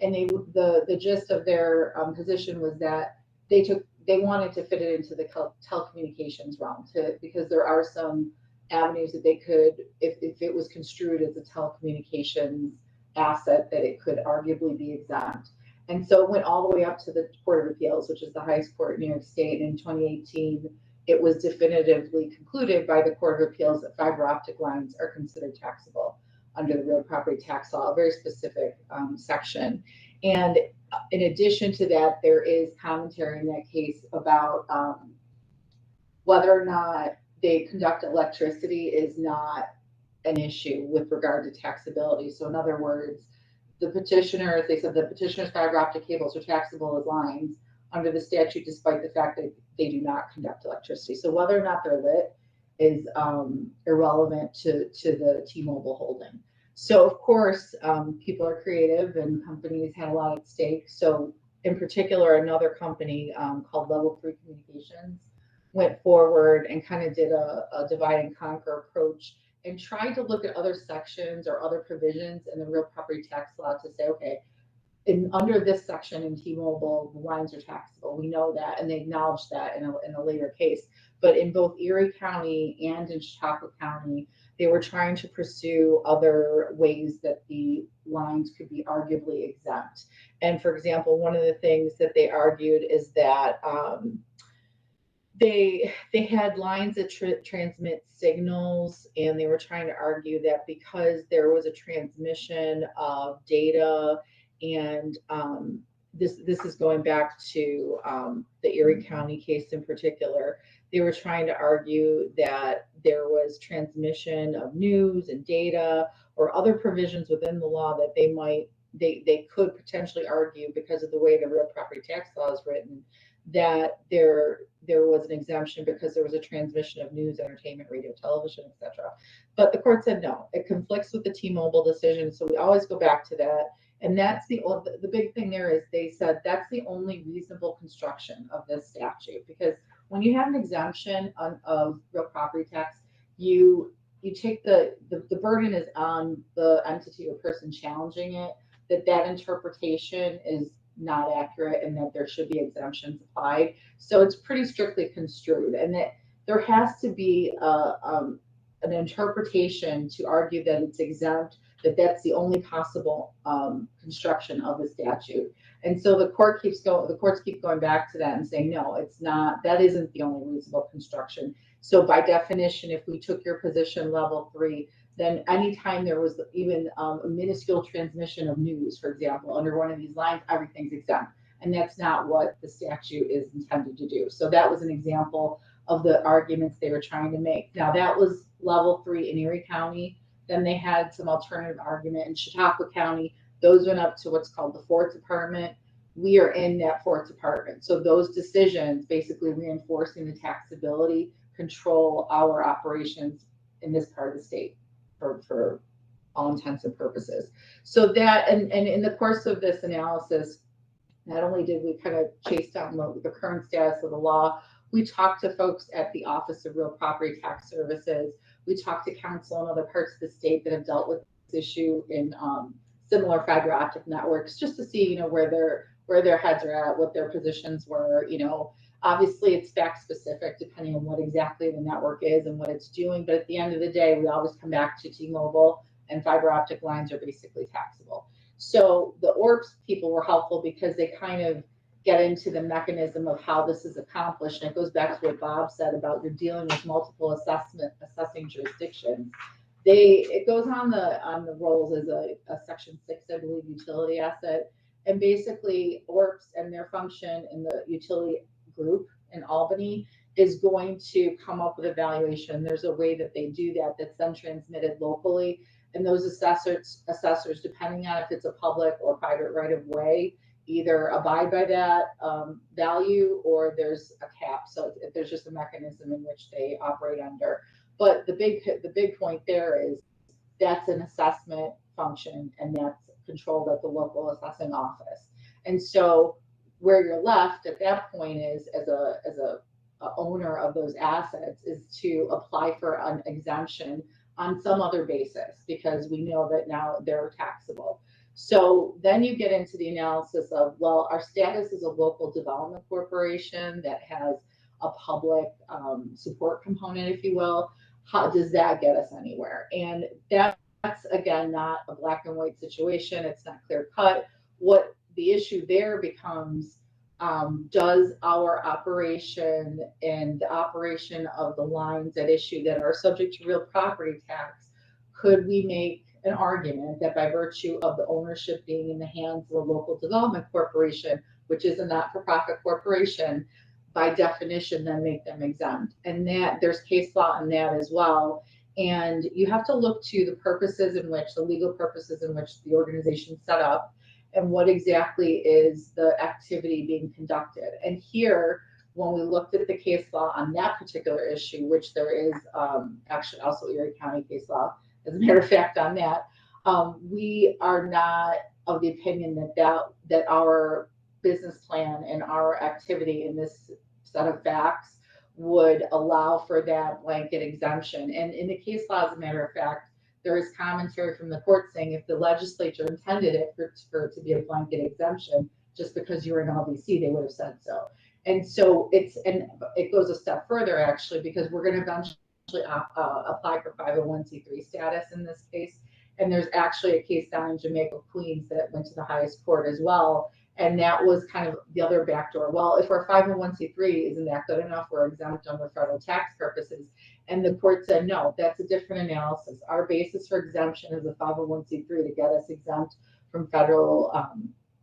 And the gist of their position was that they wanted to fit it into the telecommunications realm because there are some avenues that they could, if it was construed as a telecommunications asset, that it could arguably be exempt. And so it went all the way up to the Court of Appeals, which is the highest court in New York State. And in 2018, it was definitively concluded by the Court of Appeals that fiber optic lines are considered taxable under the real property tax law, a very specific section. And in addition to that, there is commentary in that case about whether or not they conduct electricity is not an issue with regard to taxability. So in other words, the petitioners, they said the petitioner's fiber optic cables are taxable as lines under the statute, despite the fact that they do not conduct electricity. So whether or not they're lit is irrelevant to the T-Mobile holding. So of course, people are creative and companies had a lot at stake. So in particular, another company called Level 3 Communications went forward and kind of did a divide and conquer approach and tried to look at other sections or other provisions in the real property tax law to say, okay, under this section in T-Mobile, the lines are taxable. We know that, and they acknowledged that in a later case. But in both Erie County and in Chautauqua County, they were trying to pursue other ways that the lines could be arguably exempt. And for example, one of the things that they argued is that they had lines that transmit signals, and they were trying to argue that because there was a transmission of data, and this is going back to the Erie County case in particular, they were trying to argue that there was transmission of news and data or other provisions within the law that they could potentially argue, because of the way the real property tax law is written, that there was an exemption because there was a transmission of news, entertainment, radio, television, etc. But the court said no, it conflicts with the T-Mobile decision. So we always go back to that. And that's the big thing there is they said that's the only reasonable construction of this statute, because when you have an exemption of real property tax, you take the burden is on the entity or person challenging it, that interpretation is not accurate and that there should be exemptions applied. So it's pretty strictly construed, and that there has to be an interpretation to argue that it's exempt, that's the only possible construction of the statute. And so the courts keep going back to that and saying, no, it's not, that isn't the only reasonable construction. So by definition, if we took your position level 3, then anytime there was even a minuscule transmission of news, for example, under one of these lines, everything's exempt. And that's not what the statute is intended to do. So that was an example of the arguments they were trying to make. Now that was level 3 in Erie County. Then they had some alternative argument in Chautauqua County. Those went up to what's called the 4th Department. We are in that 4th Department. So those decisions, basically reinforcing the taxability, control our operations in this part of the state for all intents and purposes. So that, and in the course of this analysis, not only did we kind of chase down the current status of the law, we talked to folks at the Office of Real Property Tax Services. We talked to counsel in other parts of the state that have dealt with this issue in similar fiber optic networks, just to see, where their heads are at, what their positions were. Obviously it's fact specific depending on what exactly the network is and what it's doing. But at the end of the day, we always come back to T-Mobile, and fiber optic lines are basically taxable. So the ORPS people were helpful because they kind of get into the mechanism of how this is accomplished. And it goes back to what Bob said about you're dealing with multiple assessing jurisdictions. It goes on the rolls as a Section 6, I believe, utility asset. And basically ORPS and their function in the utility group in Albany is going to come up with a valuation. There's a way that they do that that's then transmitted locally. And those assessors, depending on if it's a public or private right of way, either abide by that value or there's a cap. So there's just a mechanism in which they operate under. But the big point there is that's an assessment function and that's controlled at the local assessing office. And so where you're left at that point is as a owner of those assets is to apply for an exemption on some other basis because we know that now they're taxable. So then you get into the analysis of, well, our status is a local development corporation that has a public support component, if you will. How does that get us anywhere? And that's again not a black and white situation. It's not clear cut. What the issue there becomes, does our operation and the operation of the lines at issue that are subject to real property tax, could we make an argument that by virtue of the ownership being in the hands of a local development corporation, which is a not-for-profit corporation, by definition, then make them exempt? And that there's case law on that as well. And you have to look to the purposes in which, the legal purposes in which the organization set up, and what exactly is the activity being conducted. And here, when we looked at the case law on that particular issue, which there is actually also Erie County case law, as a matter of fact, on that, we are not of the opinion that our business plan and our activity in this set of facts would allow for that blanket exemption. And in the case law, as a matter of fact, there is commentary from the court saying if the legislature intended it for it to be a blanket exemption, just because you're an LDC, they would have said so. And so it goes a step further actually, because we're going to eventually apply for 501c3 status in this case. And there's actually a case down in Jamaica, Queens that went to the highest court as well. And that was kind of the other backdoor. Well, if we're 501c3, isn't that good enough? We're exempt under federal tax purposes. And the court said, no, that's a different analysis. Our basis for exemption is a 501c3 to get us exempt from federal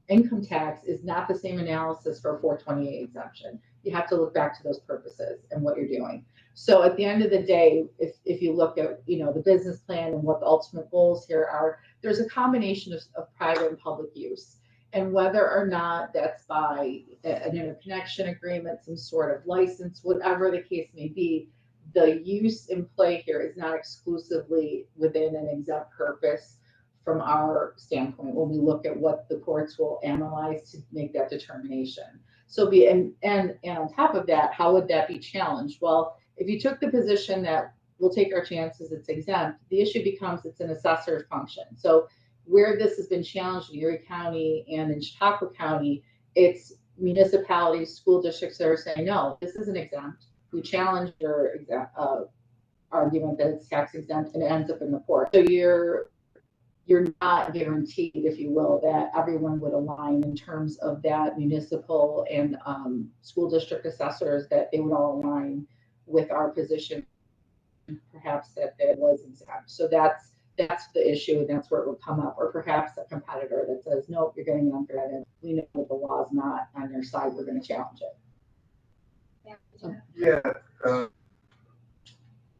income tax is not the same analysis for a 428 exemption. You have to look back to those purposes and what you're doing. So at the end of the day, if you look at, the business plan and what the ultimate goals here are, there's a combination of private and public use. And whether or not that's by an interconnection agreement, some sort of license, whatever the case may be, the use in play here is not exclusively within an exempt purpose from our standpoint when we look at what the courts will analyze to make that determination. So and on top of that, how would that be challenged? Well, if you took the position that we'll take our chances, it's exempt, the issue becomes it's an assessor's function. So where this has been challenged in Erie County and in Chautauqua County, it's municipalities, school districts that are saying, no, this isn't exempt. We challenge your argument that it's tax exempt and it ends up in the court. So you're not guaranteed, if you will, that everyone would align in terms of that municipal and school district assessors, that they would all align with our position, perhaps that it was exempt. So that's the issue, and that's where it would come up. Or perhaps a competitor that says, nope, you're getting unfair, and we know that the law is not on your side, we're going to challenge it. Yeah,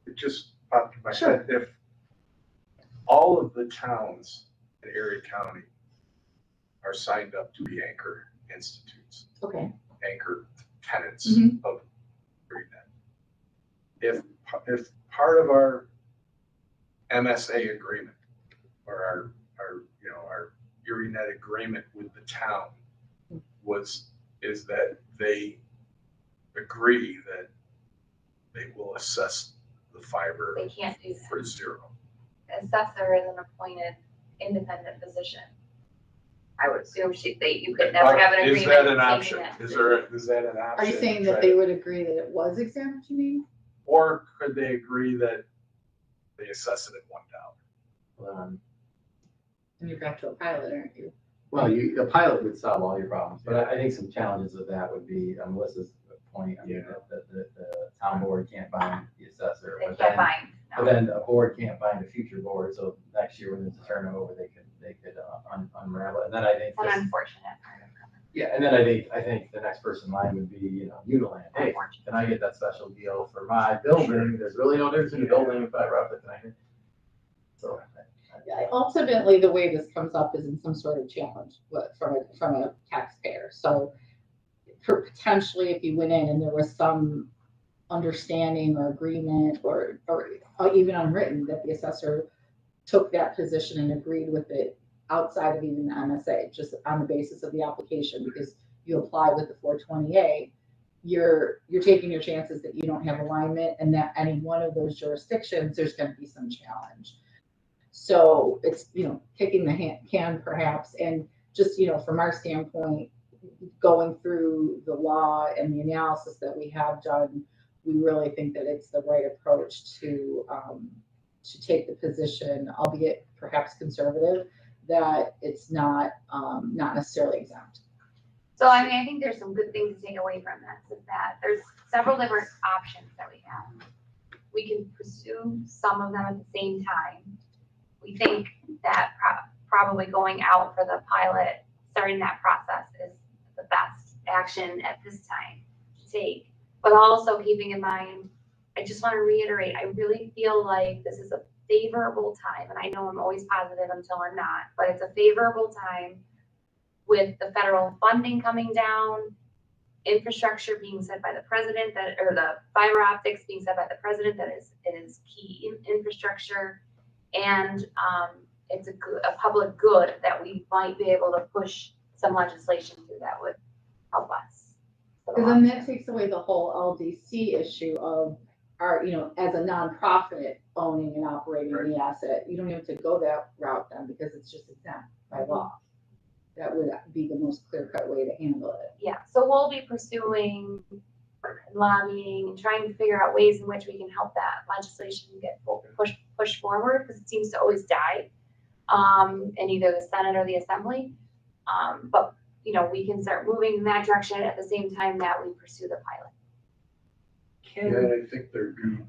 it just popped in my head. If all of the towns in Erie County are signed up to be anchor institutes, Okay. anchor tenants of ErieNet, if part of our MSA agreement or our ErieNet agreement with the town is that they agree that they will assess the fiber They can't do that. for zero. Assessor is an appointed independent position. I would assume you could never have an agreement. Is that an changing option? that. Is that an option? Are you saying that they would agree that it was exempt, you mean? Or could they agree that they assess it at $1? And you're back to a pilot, aren't you? Well, a pilot would solve all your problems, but I think some challenges of that would be, Melissa's point, I mean, the town board can't bind the assessor. They can't bind. But then a board can't bind a future board, so next year when it's a turnover, they could unravel it. And then I think It's an unfortunate part of government. Yeah, and then I think the next person in line would be, you know, Uniland. Hey, can I get that special deal for my building? There's really no difference in the building, fiber optic, can I get? So. Ultimately, the way this comes up is in some sort of challenge from a taxpayer. So potentially, if you went in and there was some understanding or agreement or even unwritten that the assessor took that position and agreed with it outside of even the MSA, just on the basis of the application, because you apply with the 420A, you're taking your chances that you don't have alignment and that any one of those jurisdictions, there's going to be some challenge. So it's, you know, kicking the can perhaps, and just, you know, from our standpoint, going through the law and the analysis that we have done, we really think that it's the right approach to take the position, albeit perhaps conservative, that it's not necessarily exempt. So I mean, I think there's some good things to take away from this, is that there's several different options that we have. We can pursue some of them at the same time. We think that probably going out for the pilot, starting that process is the best action at this time to take. But also keeping in mind, I just want to reiterate, I really feel like this is a favorable time, and I know I'm always positive until I'm not, but it's a favorable time with the federal funding coming down, infrastructure being said by the president, that, or the fiber optics being said by the president, that is key infrastructure, and it's a public good that we might be able to push some legislation through that would help us. Because then that takes away the whole LDC issue of our, you know, as a nonprofit owning and operating the asset, you don't have to go that route then because it's just exempt by law. That would be the most clear-cut way to handle it. Yeah, so we'll be pursuing lobbying and trying to figure out ways in which we can help that legislation get pushed forward, because it seems to always die in either the Senate or the Assembly. But you know, we can start moving in that direction at the same time that we pursue the pilot. Yeah, I think there'd be,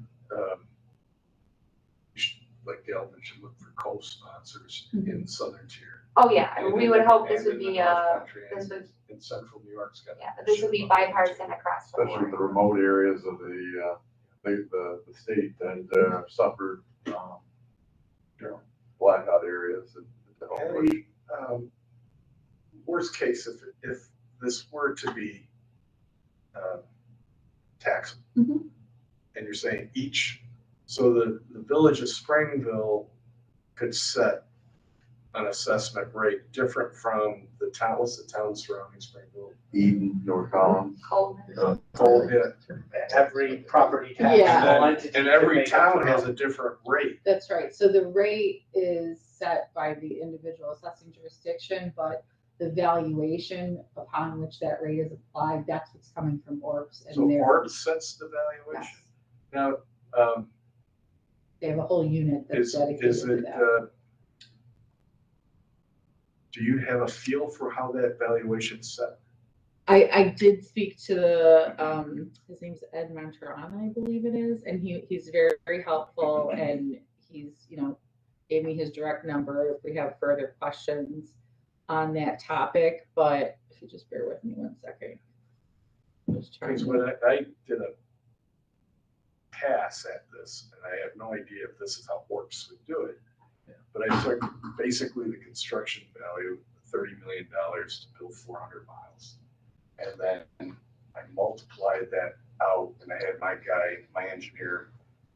like Gail mentioned, look for co-sponsors in the southern tier. Oh yeah, And we would hope and this would in be the North Country this and would, in central New York's got. yeah, but this would be bipartisan across the Especially board. the remote areas of the state that suffered, you know, blackout areas. Hey, worst case, if this were to be taxable, and you're saying each, so the village of Springville could set an assessment rate different from the town, what's the town surrounding Springville? Eden, North Collins. Cold. Every property tax. Yeah. entity And can every make up town their has own. a different rate. That's right. So the rate is set by the individual assessing jurisdiction, but the valuation upon which that rate is applied, that's what's coming from ORPS. And So ORB sets the valuation. Yes. Now, They have a whole unit that's is dedicated to it, that. do you have a feel for how that valuation's set? I did speak to the, his name's Ed Monterana, I believe it is, and he's very, very helpful, and he's, you know, gave me his direct number if we have further questions on that topic, but if you just bear with me 1 second. Just trying Because to- when I did a pass at this, and I have no idea if this is how ORPS would do it, but I took basically the construction value, $30 million to build 400 miles. And then I multiplied that out, and I had my engineer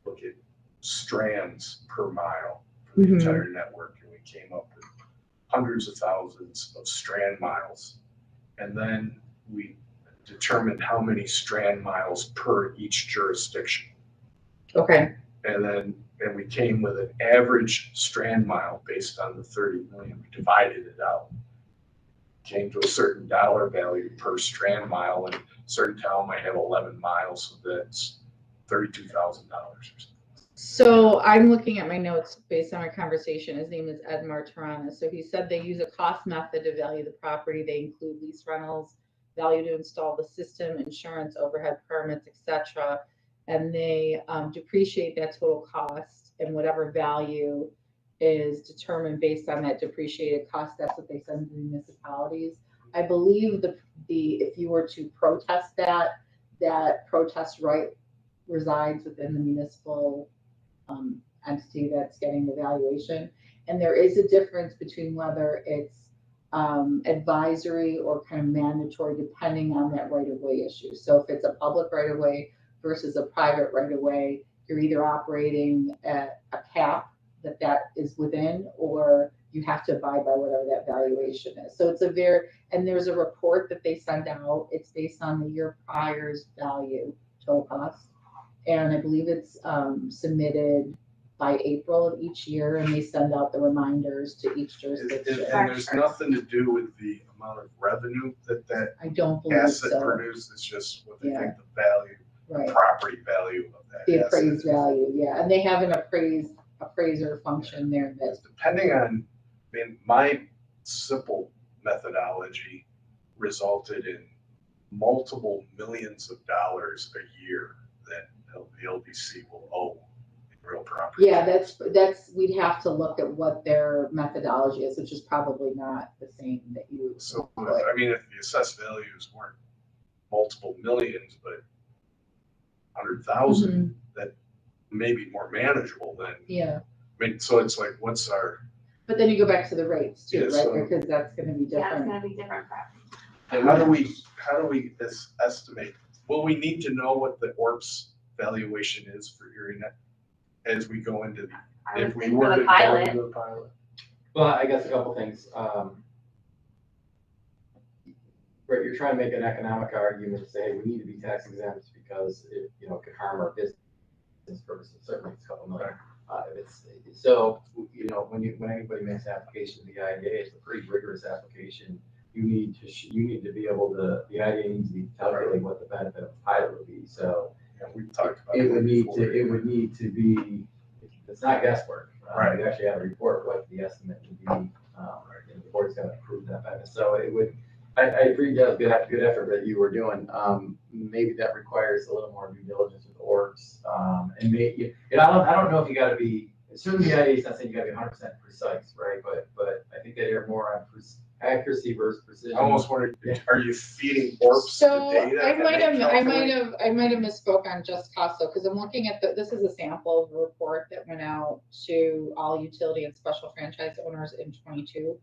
look at strands per mile for the entire network, and we came up with hundreds of thousands of strand miles. And then we determined how many strand miles per each jurisdiction. Okay. And we came with an average strand mile based on the 30 million. We divided it out. Came to a certain dollar value per strand mile, and a certain town might have 11 miles, so that's $32,000 or something. So I'm looking at my notes based on our conversation. His name is Ed Martirana. So he said they use a cost method to value the property. They include lease rentals, value to install the system, insurance, overhead permits, etc. And they depreciate that total cost, and whatever value is determined based on that depreciated cost, that's what they send to the municipalities. I believe if you were to protest that protest right resides within the municipal entity that's getting the valuation. And there is a difference between whether it's advisory or kind of mandatory, depending on that right-of-way issue. So if it's a public right-of-way versus a private right-of-way, you're either operating at a cap that is within, or you have to abide by whatever that valuation is. So it's and there's a report that they send out. It's based on the year prior's value, total cost. And I believe it's submitted by April of each year, and they send out the reminders to each jurisdiction. And there's nothing to do with the amount of revenue that I don't believe asset so. produces, it's just what they Yeah. think the value, Right. property value of that The asset appraised is. value, yeah. And they have an appraiser function there that, Because depending on, I mean, my simple methodology resulted in multiple millions of dollars a year that the LDC will owe in real property. yeah, that's, we'd have to look at what their methodology is, which is probably not the same that you. So, put. I mean, if the assessed values weren't multiple millions, but 100,000, that may be more manageable than, Yeah, I mean, so it's like, what's our, but then you go back to the rates too, Yeah, right? so- Because that's gonna be Yeah, it's different. gonna be different property. and how do we estimate? Will we need to know what the ORPS valuation is for ErieNet as we go into the, I if would we think were for to the go pilot, into the pilot? Well, I guess a couple things. Right, you're trying to make an economic argument to say, hey, we need to be tax exempt because it, could harm our business purposes. Certainly, it's a couple million. So, when anybody makes an application to the IDA, it's a pretty rigorous application. You need to be able to, the IDA needs to be calculating what the benefit of the pilot would be. So Yeah, we've talked about it would before. need to be, it's not guesswork. Right. You actually have a report what the estimate would be. And the board's got to approve that benefit. So it would, I agree that was good effort that you were doing. Maybe that requires a little more due diligence with orgs. And maybe, I don't know if you got to be, certainly the IDA is not saying you got to be 100% precise, right? But I think that you're more on accuracy versus precision. I almost wondered, are you feeding ORPS So the data? I and might they have calculate? misspoke on just cost though, because I'm looking at this is a sample of a report that went out to all utility and special franchise owners in 22.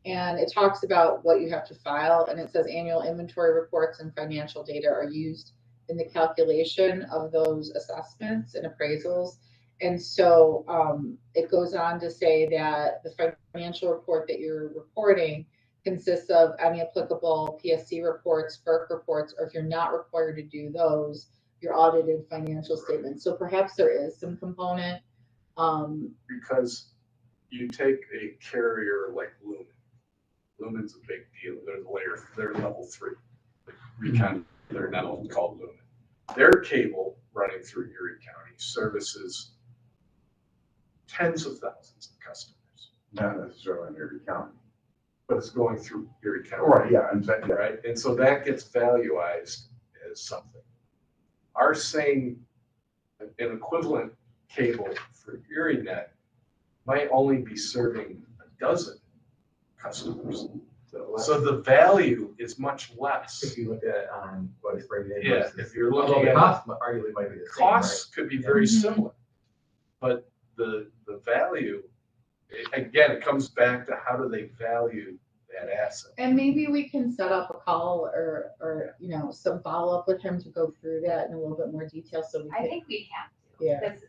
And it talks about what you have to file, and it says annual inventory reports and financial data are used in the calculation of those assessments and appraisals. And so it goes on to say that the financial report that you're reporting consists of any applicable PSC reports, FERC reports, or if you're not required to do those, your audited financial statements. So perhaps there is some component. Because you take a carrier like Lumen. Lumen's a big deal. They're level 3. Recon, they're now called Lumen. Their cable running through Erie County services tens of thousands of customers, Not necessarily in Erie County. but it's going through Erie County. Right, yeah, exactly. Right, and so that gets valuized as something. Our same, an equivalent cable for ErieNet might only be serving a dozen customers. So the value is much less. If you look at it on what it's bringing in. Yeah, versus- if you're although looking the at cost arguably might be the same, right? costs could be very Mhm. similar, but the value, again, it comes back to how do they value that asset? And maybe we can set up a call or some follow-up with him to go through that in a little bit more detail so we I can. think we have to. Yeah. Because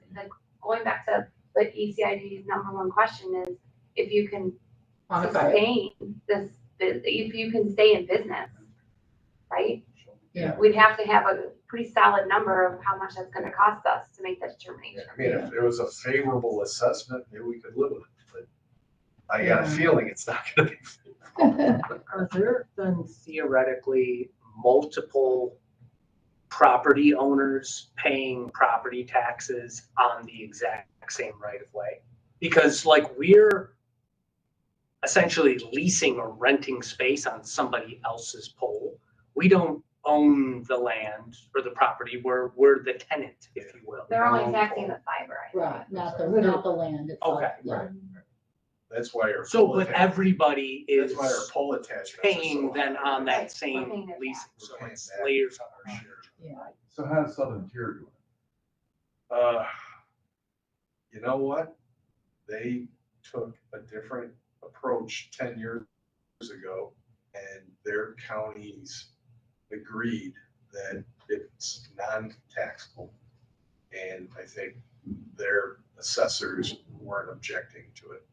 going back to the ECID's number one question is if you can Quantify it. sustain this, if you can stay in business, right? Yeah. We'd have to have a pretty solid number of how much that's gonna cost us to make that determination. I mean, if there was a favorable assessment, maybe we could live with it, but I got a feeling it's not gonna be. Are there then theoretically multiple property owners paying property taxes on the exact same right of way? Because like we're essentially leasing or renting space on somebody else's pole. We don't own the land or the property. We're the tenant, if you will. They're only taxing the fiber, I think. Right, not the land itself. Okay. Yeah. Right. That's why our. So, pull but attach- everybody is That's why our pull attachments are so paying then high. on that Right, same we're paying their leasing, tax. so We're paying it's that. layers on Our our share. Yeah. So how does Southern Tier do it? You know what? They took a different approach 10 years ago, and their counties agreed that it's non-taxable. And I think their assessors weren't objecting to it.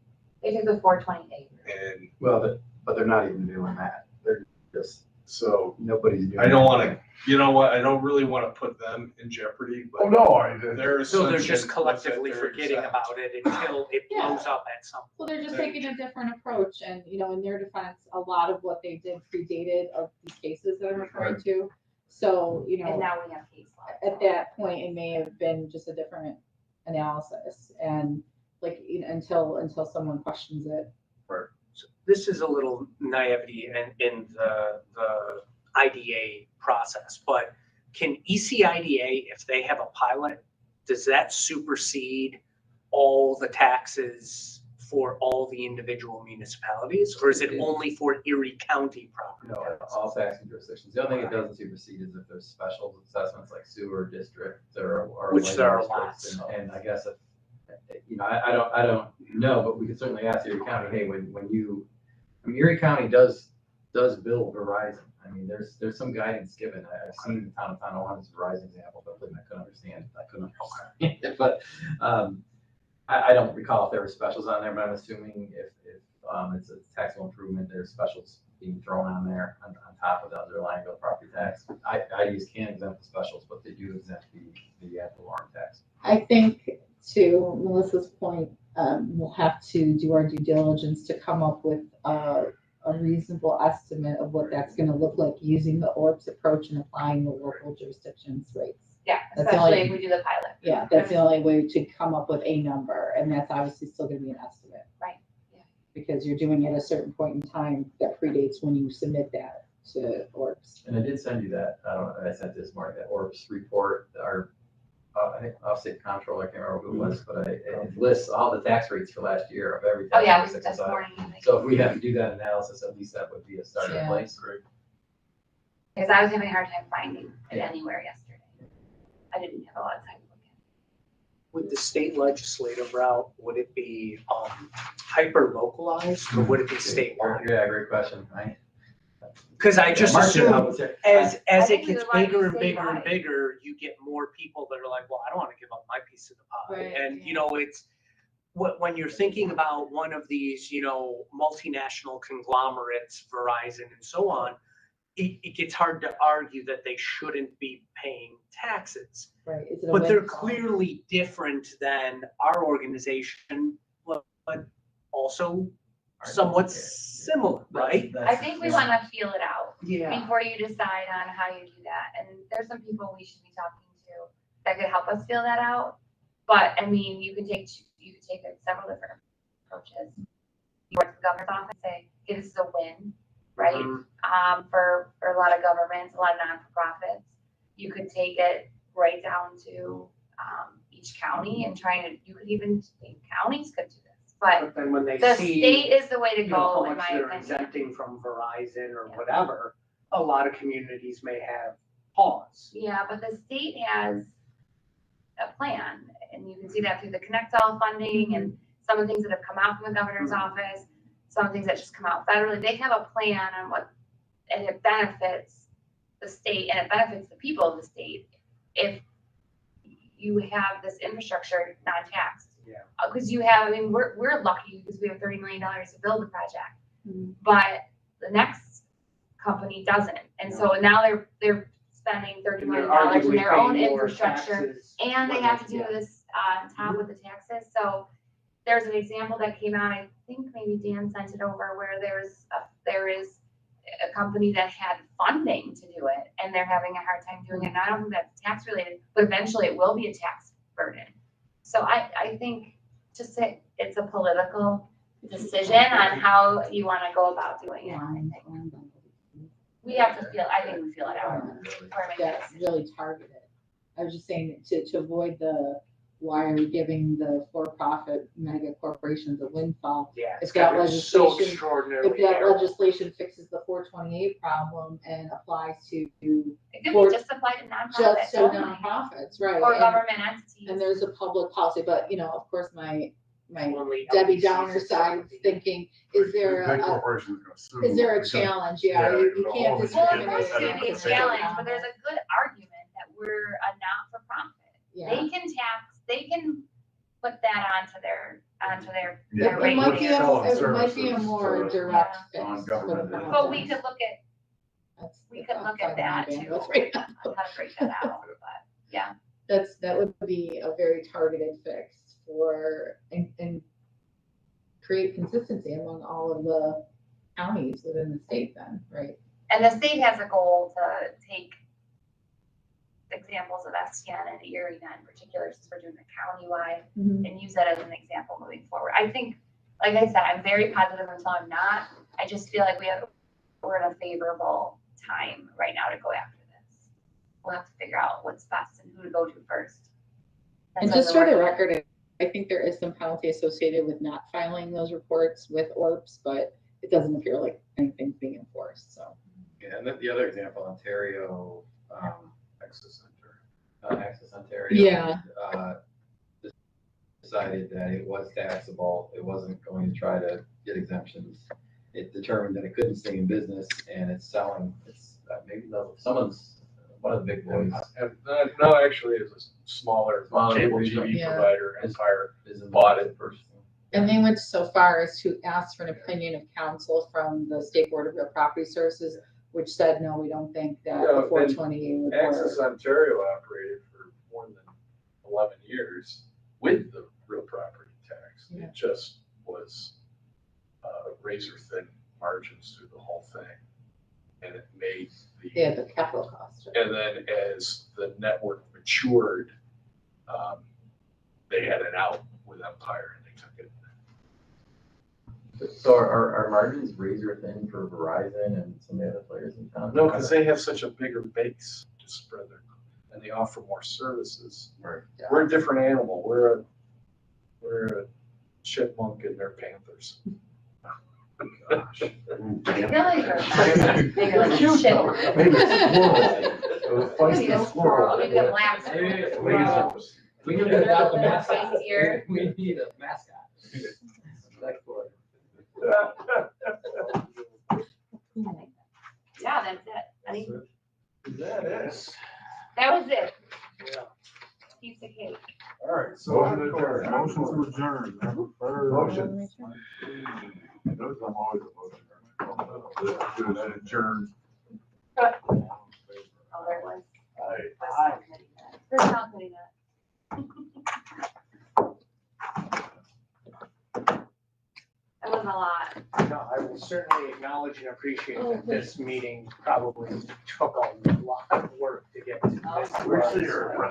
They took the 420 day. And Well, but they're not even doing that. They're just, so nobody's doing. I don't want to, you know what? I don't really want to put them in jeopardy, but Oh, no, I did. their So they're assumption just was that collectively they're forgetting exempt. about it until it blows up at some point. Well, they're just taking a different approach, and, you know, in their defense, a lot of what they did predated of these cases that I'm referring to. So, you And know, now we have case law. at that point, it may have been just a different analysis, and like, you know, until someone questions it. So this is a little naivety in the IDA process, but can ECIDA, if they have a pilot, does that supersede all the taxes for all the individual municipalities? Or is it only for Erie County property? No, taxes? all taxing jurisdictions. The only thing it doesn't supersede is if there's special assessments like sewer district or. Which lighting there are districts, lots. And I guess if, you know, I don't know, but we could certainly ask Erie County, hey, when you, I mean, Erie County does bill Verizon. I mean, there's some guidance given. I've seen the town of Tonawana's Verizon example, but I couldn't understand it. But, I don't recall if there were specials on there, but I'm assuming if it's a taxable improvement, there's specials being thrown on there on top of the underlying real property tax. IDs can exempt the specials, but they do exempt the ad valorem tax. I think, to Melissa's point, we'll have to do our due diligence to come up with a reasonable estimate of what that's gonna look like using the ORPS approach and applying the local jurisdictions rates. Yeah, That's the especially only- if we do the pilot. Yeah, that's the only way to come up with a number, and that's obviously still gonna be an estimate. Right, yeah. Because you're doing it at a certain point in time that predates when you submit that to ORPS. And I did send you that, I sent this morning, that ORPS report, our, I think, offstate comptroller, I can't remember who it was, but it lists all the tax rates for last year of every Oh, tax. yeah, we jurisdiction. this morning. I think. So if we have to do that analysis, at least that would be a starting Yeah. place. Great. Because I was having a hard time finding it Yeah. anywhere yesterday. I didn't have a lot of time to look at it. With the state legislative route, would it be hyper localized or would it be statewide? Yeah, great question. Because I just Mark it assume out there. as I it think we gets would want to bigger and be bigger and statewide. bigger, you get more people that are like, well, I don't want to give up my piece of the pie. Right, And, yeah. you know, it's, when you're thinking about one of these, you know, multinational conglomerates, Verizon and so on, it gets hard to argue that they shouldn't be paying taxes. Right. Is it a But they're windfall? clearly different than our organization, but also somewhat similar, right? I think we want to feel it out Yeah. before you decide on how you do that. And there's some people we should be talking to that could help us feel that out. But I mean, you could take several different approaches. You work with the governor's office, say, hey, this is a win, right? For a lot of governments, a lot of non-for-profits. You could take it right down to each county and you could even think counties could do this. But But then when they the see, state is the way to you know, how go, in much my they're opinion. exempting from Verizon or Yeah. whatever, a lot of communities may have pause. Yeah, but the state has a plan, and you can see that through the Connect All funding and some of the things that have come out from the governor's office, some things that just come out federally. They have a plan on what, and it benefits the state and it benefits the people of the state if you have this infrastructure non-taxed. Yeah. Because you have, I mean, we're lucky because we have $30 million to build the project, Mhm. but the next company doesn't, and so now they're spending $30 And million they're in arguably their own paying more infrastructure, taxes. and they have to do Yeah. this on top with the taxes. So there's an example that came out, I think maybe Dan sent it over, where there is a company that had funding to do it, and they're having a hard time doing it. And I don't think that's tax related, but eventually it will be a tax burden. So I think just that it's a political decision on how you want to go about doing it. I think we have to feel, I think we feel it out. Or make a That's decision. really targeted. I was just saying to avoid the why are we giving the for-profit mega corporations a windfall? Yeah. If that so legislation, extraordinarily if that narrow. legislation fixes the 428 problem and applies to It could For- be just applied to nonprofits just to only, nonprofits, right? or And- government entities. And there's a public policy, but of course, my Only Debbie LLCs Downer and side stuff. is thinking, is there Big a, corporations gonna sue is there a because- challenge? yeah, Yeah, you the can't whole- Well, of discriminate. course there's gonna be a against challenge, nonprofit. but there's a good argument that we're a not-for-profit. Yeah. They can put that onto their Yeah, It rate. might be a, Selling it might be a services more to direct fix for the non-government province. But we could look at, That's- we that's could look outside at my that too, bandwidth right now. on how to break that out, but, yeah. That would be a very targeted fix and create consistency among all of the counties within the state then, right? And the state has a goal to take examples of STN and ErieNet in particular, since we're doing it countywide, and use that as an example moving forward. I think, like I said, I'm very positive until I'm not. I just feel like we're in a favorable time right now to go after this. We'll have to figure out what's best and who to go to first. And just for the record, I think there is some penalty associated with not filing those reports with ORPS, but it doesn't appear like anything's being enforced, so. Yeah, and then the other example, Ontario, Access Center. Access Ontario. Yeah. Decided that it was taxable, it wasn't going to try to get exemptions. It determined that it couldn't stay in business, and it's selling, maybe someone's, one of the big boys. No, actually, it's a smaller cable regional. TV Yeah. provider, Empire is in bought it first. And they went so far as to ask for an opinion of counsel from the State Board of Real Property Services, which said, no, we don't think that Yeah, the and 428 would Access work. Ontario operated for more than 11 years with the real property tax. Yeah. It just was razor thin margins through the whole thing. And it made They had the capital cost. and then as the network matured, they had an out with Empire and they took it. So are margins razor thin for Verizon and some of the other players in town? No, because they have such a bigger base to spread their, and they offer more services. Right. We're a different animal. We're a chipmunk and they're panthers. Gosh. I feel like they're bigger than shit. Maybe a squirrel. Maybe a squirrel, maybe a black squirrel. We can get out the They're mascot. spicier. We need a mascot. Like for it. Yeah, that's it. I think That that was it. Yeah. Piece of cake. All right, so motion to adjourn. Motion. Those I'm always a motion. That adjourn. Oh, there was. Aye. Personnel committee minute. That wasn't a lot. No, I will certainly acknowledge and appreciate that this meeting probably took a lot of work to get to this. We're here.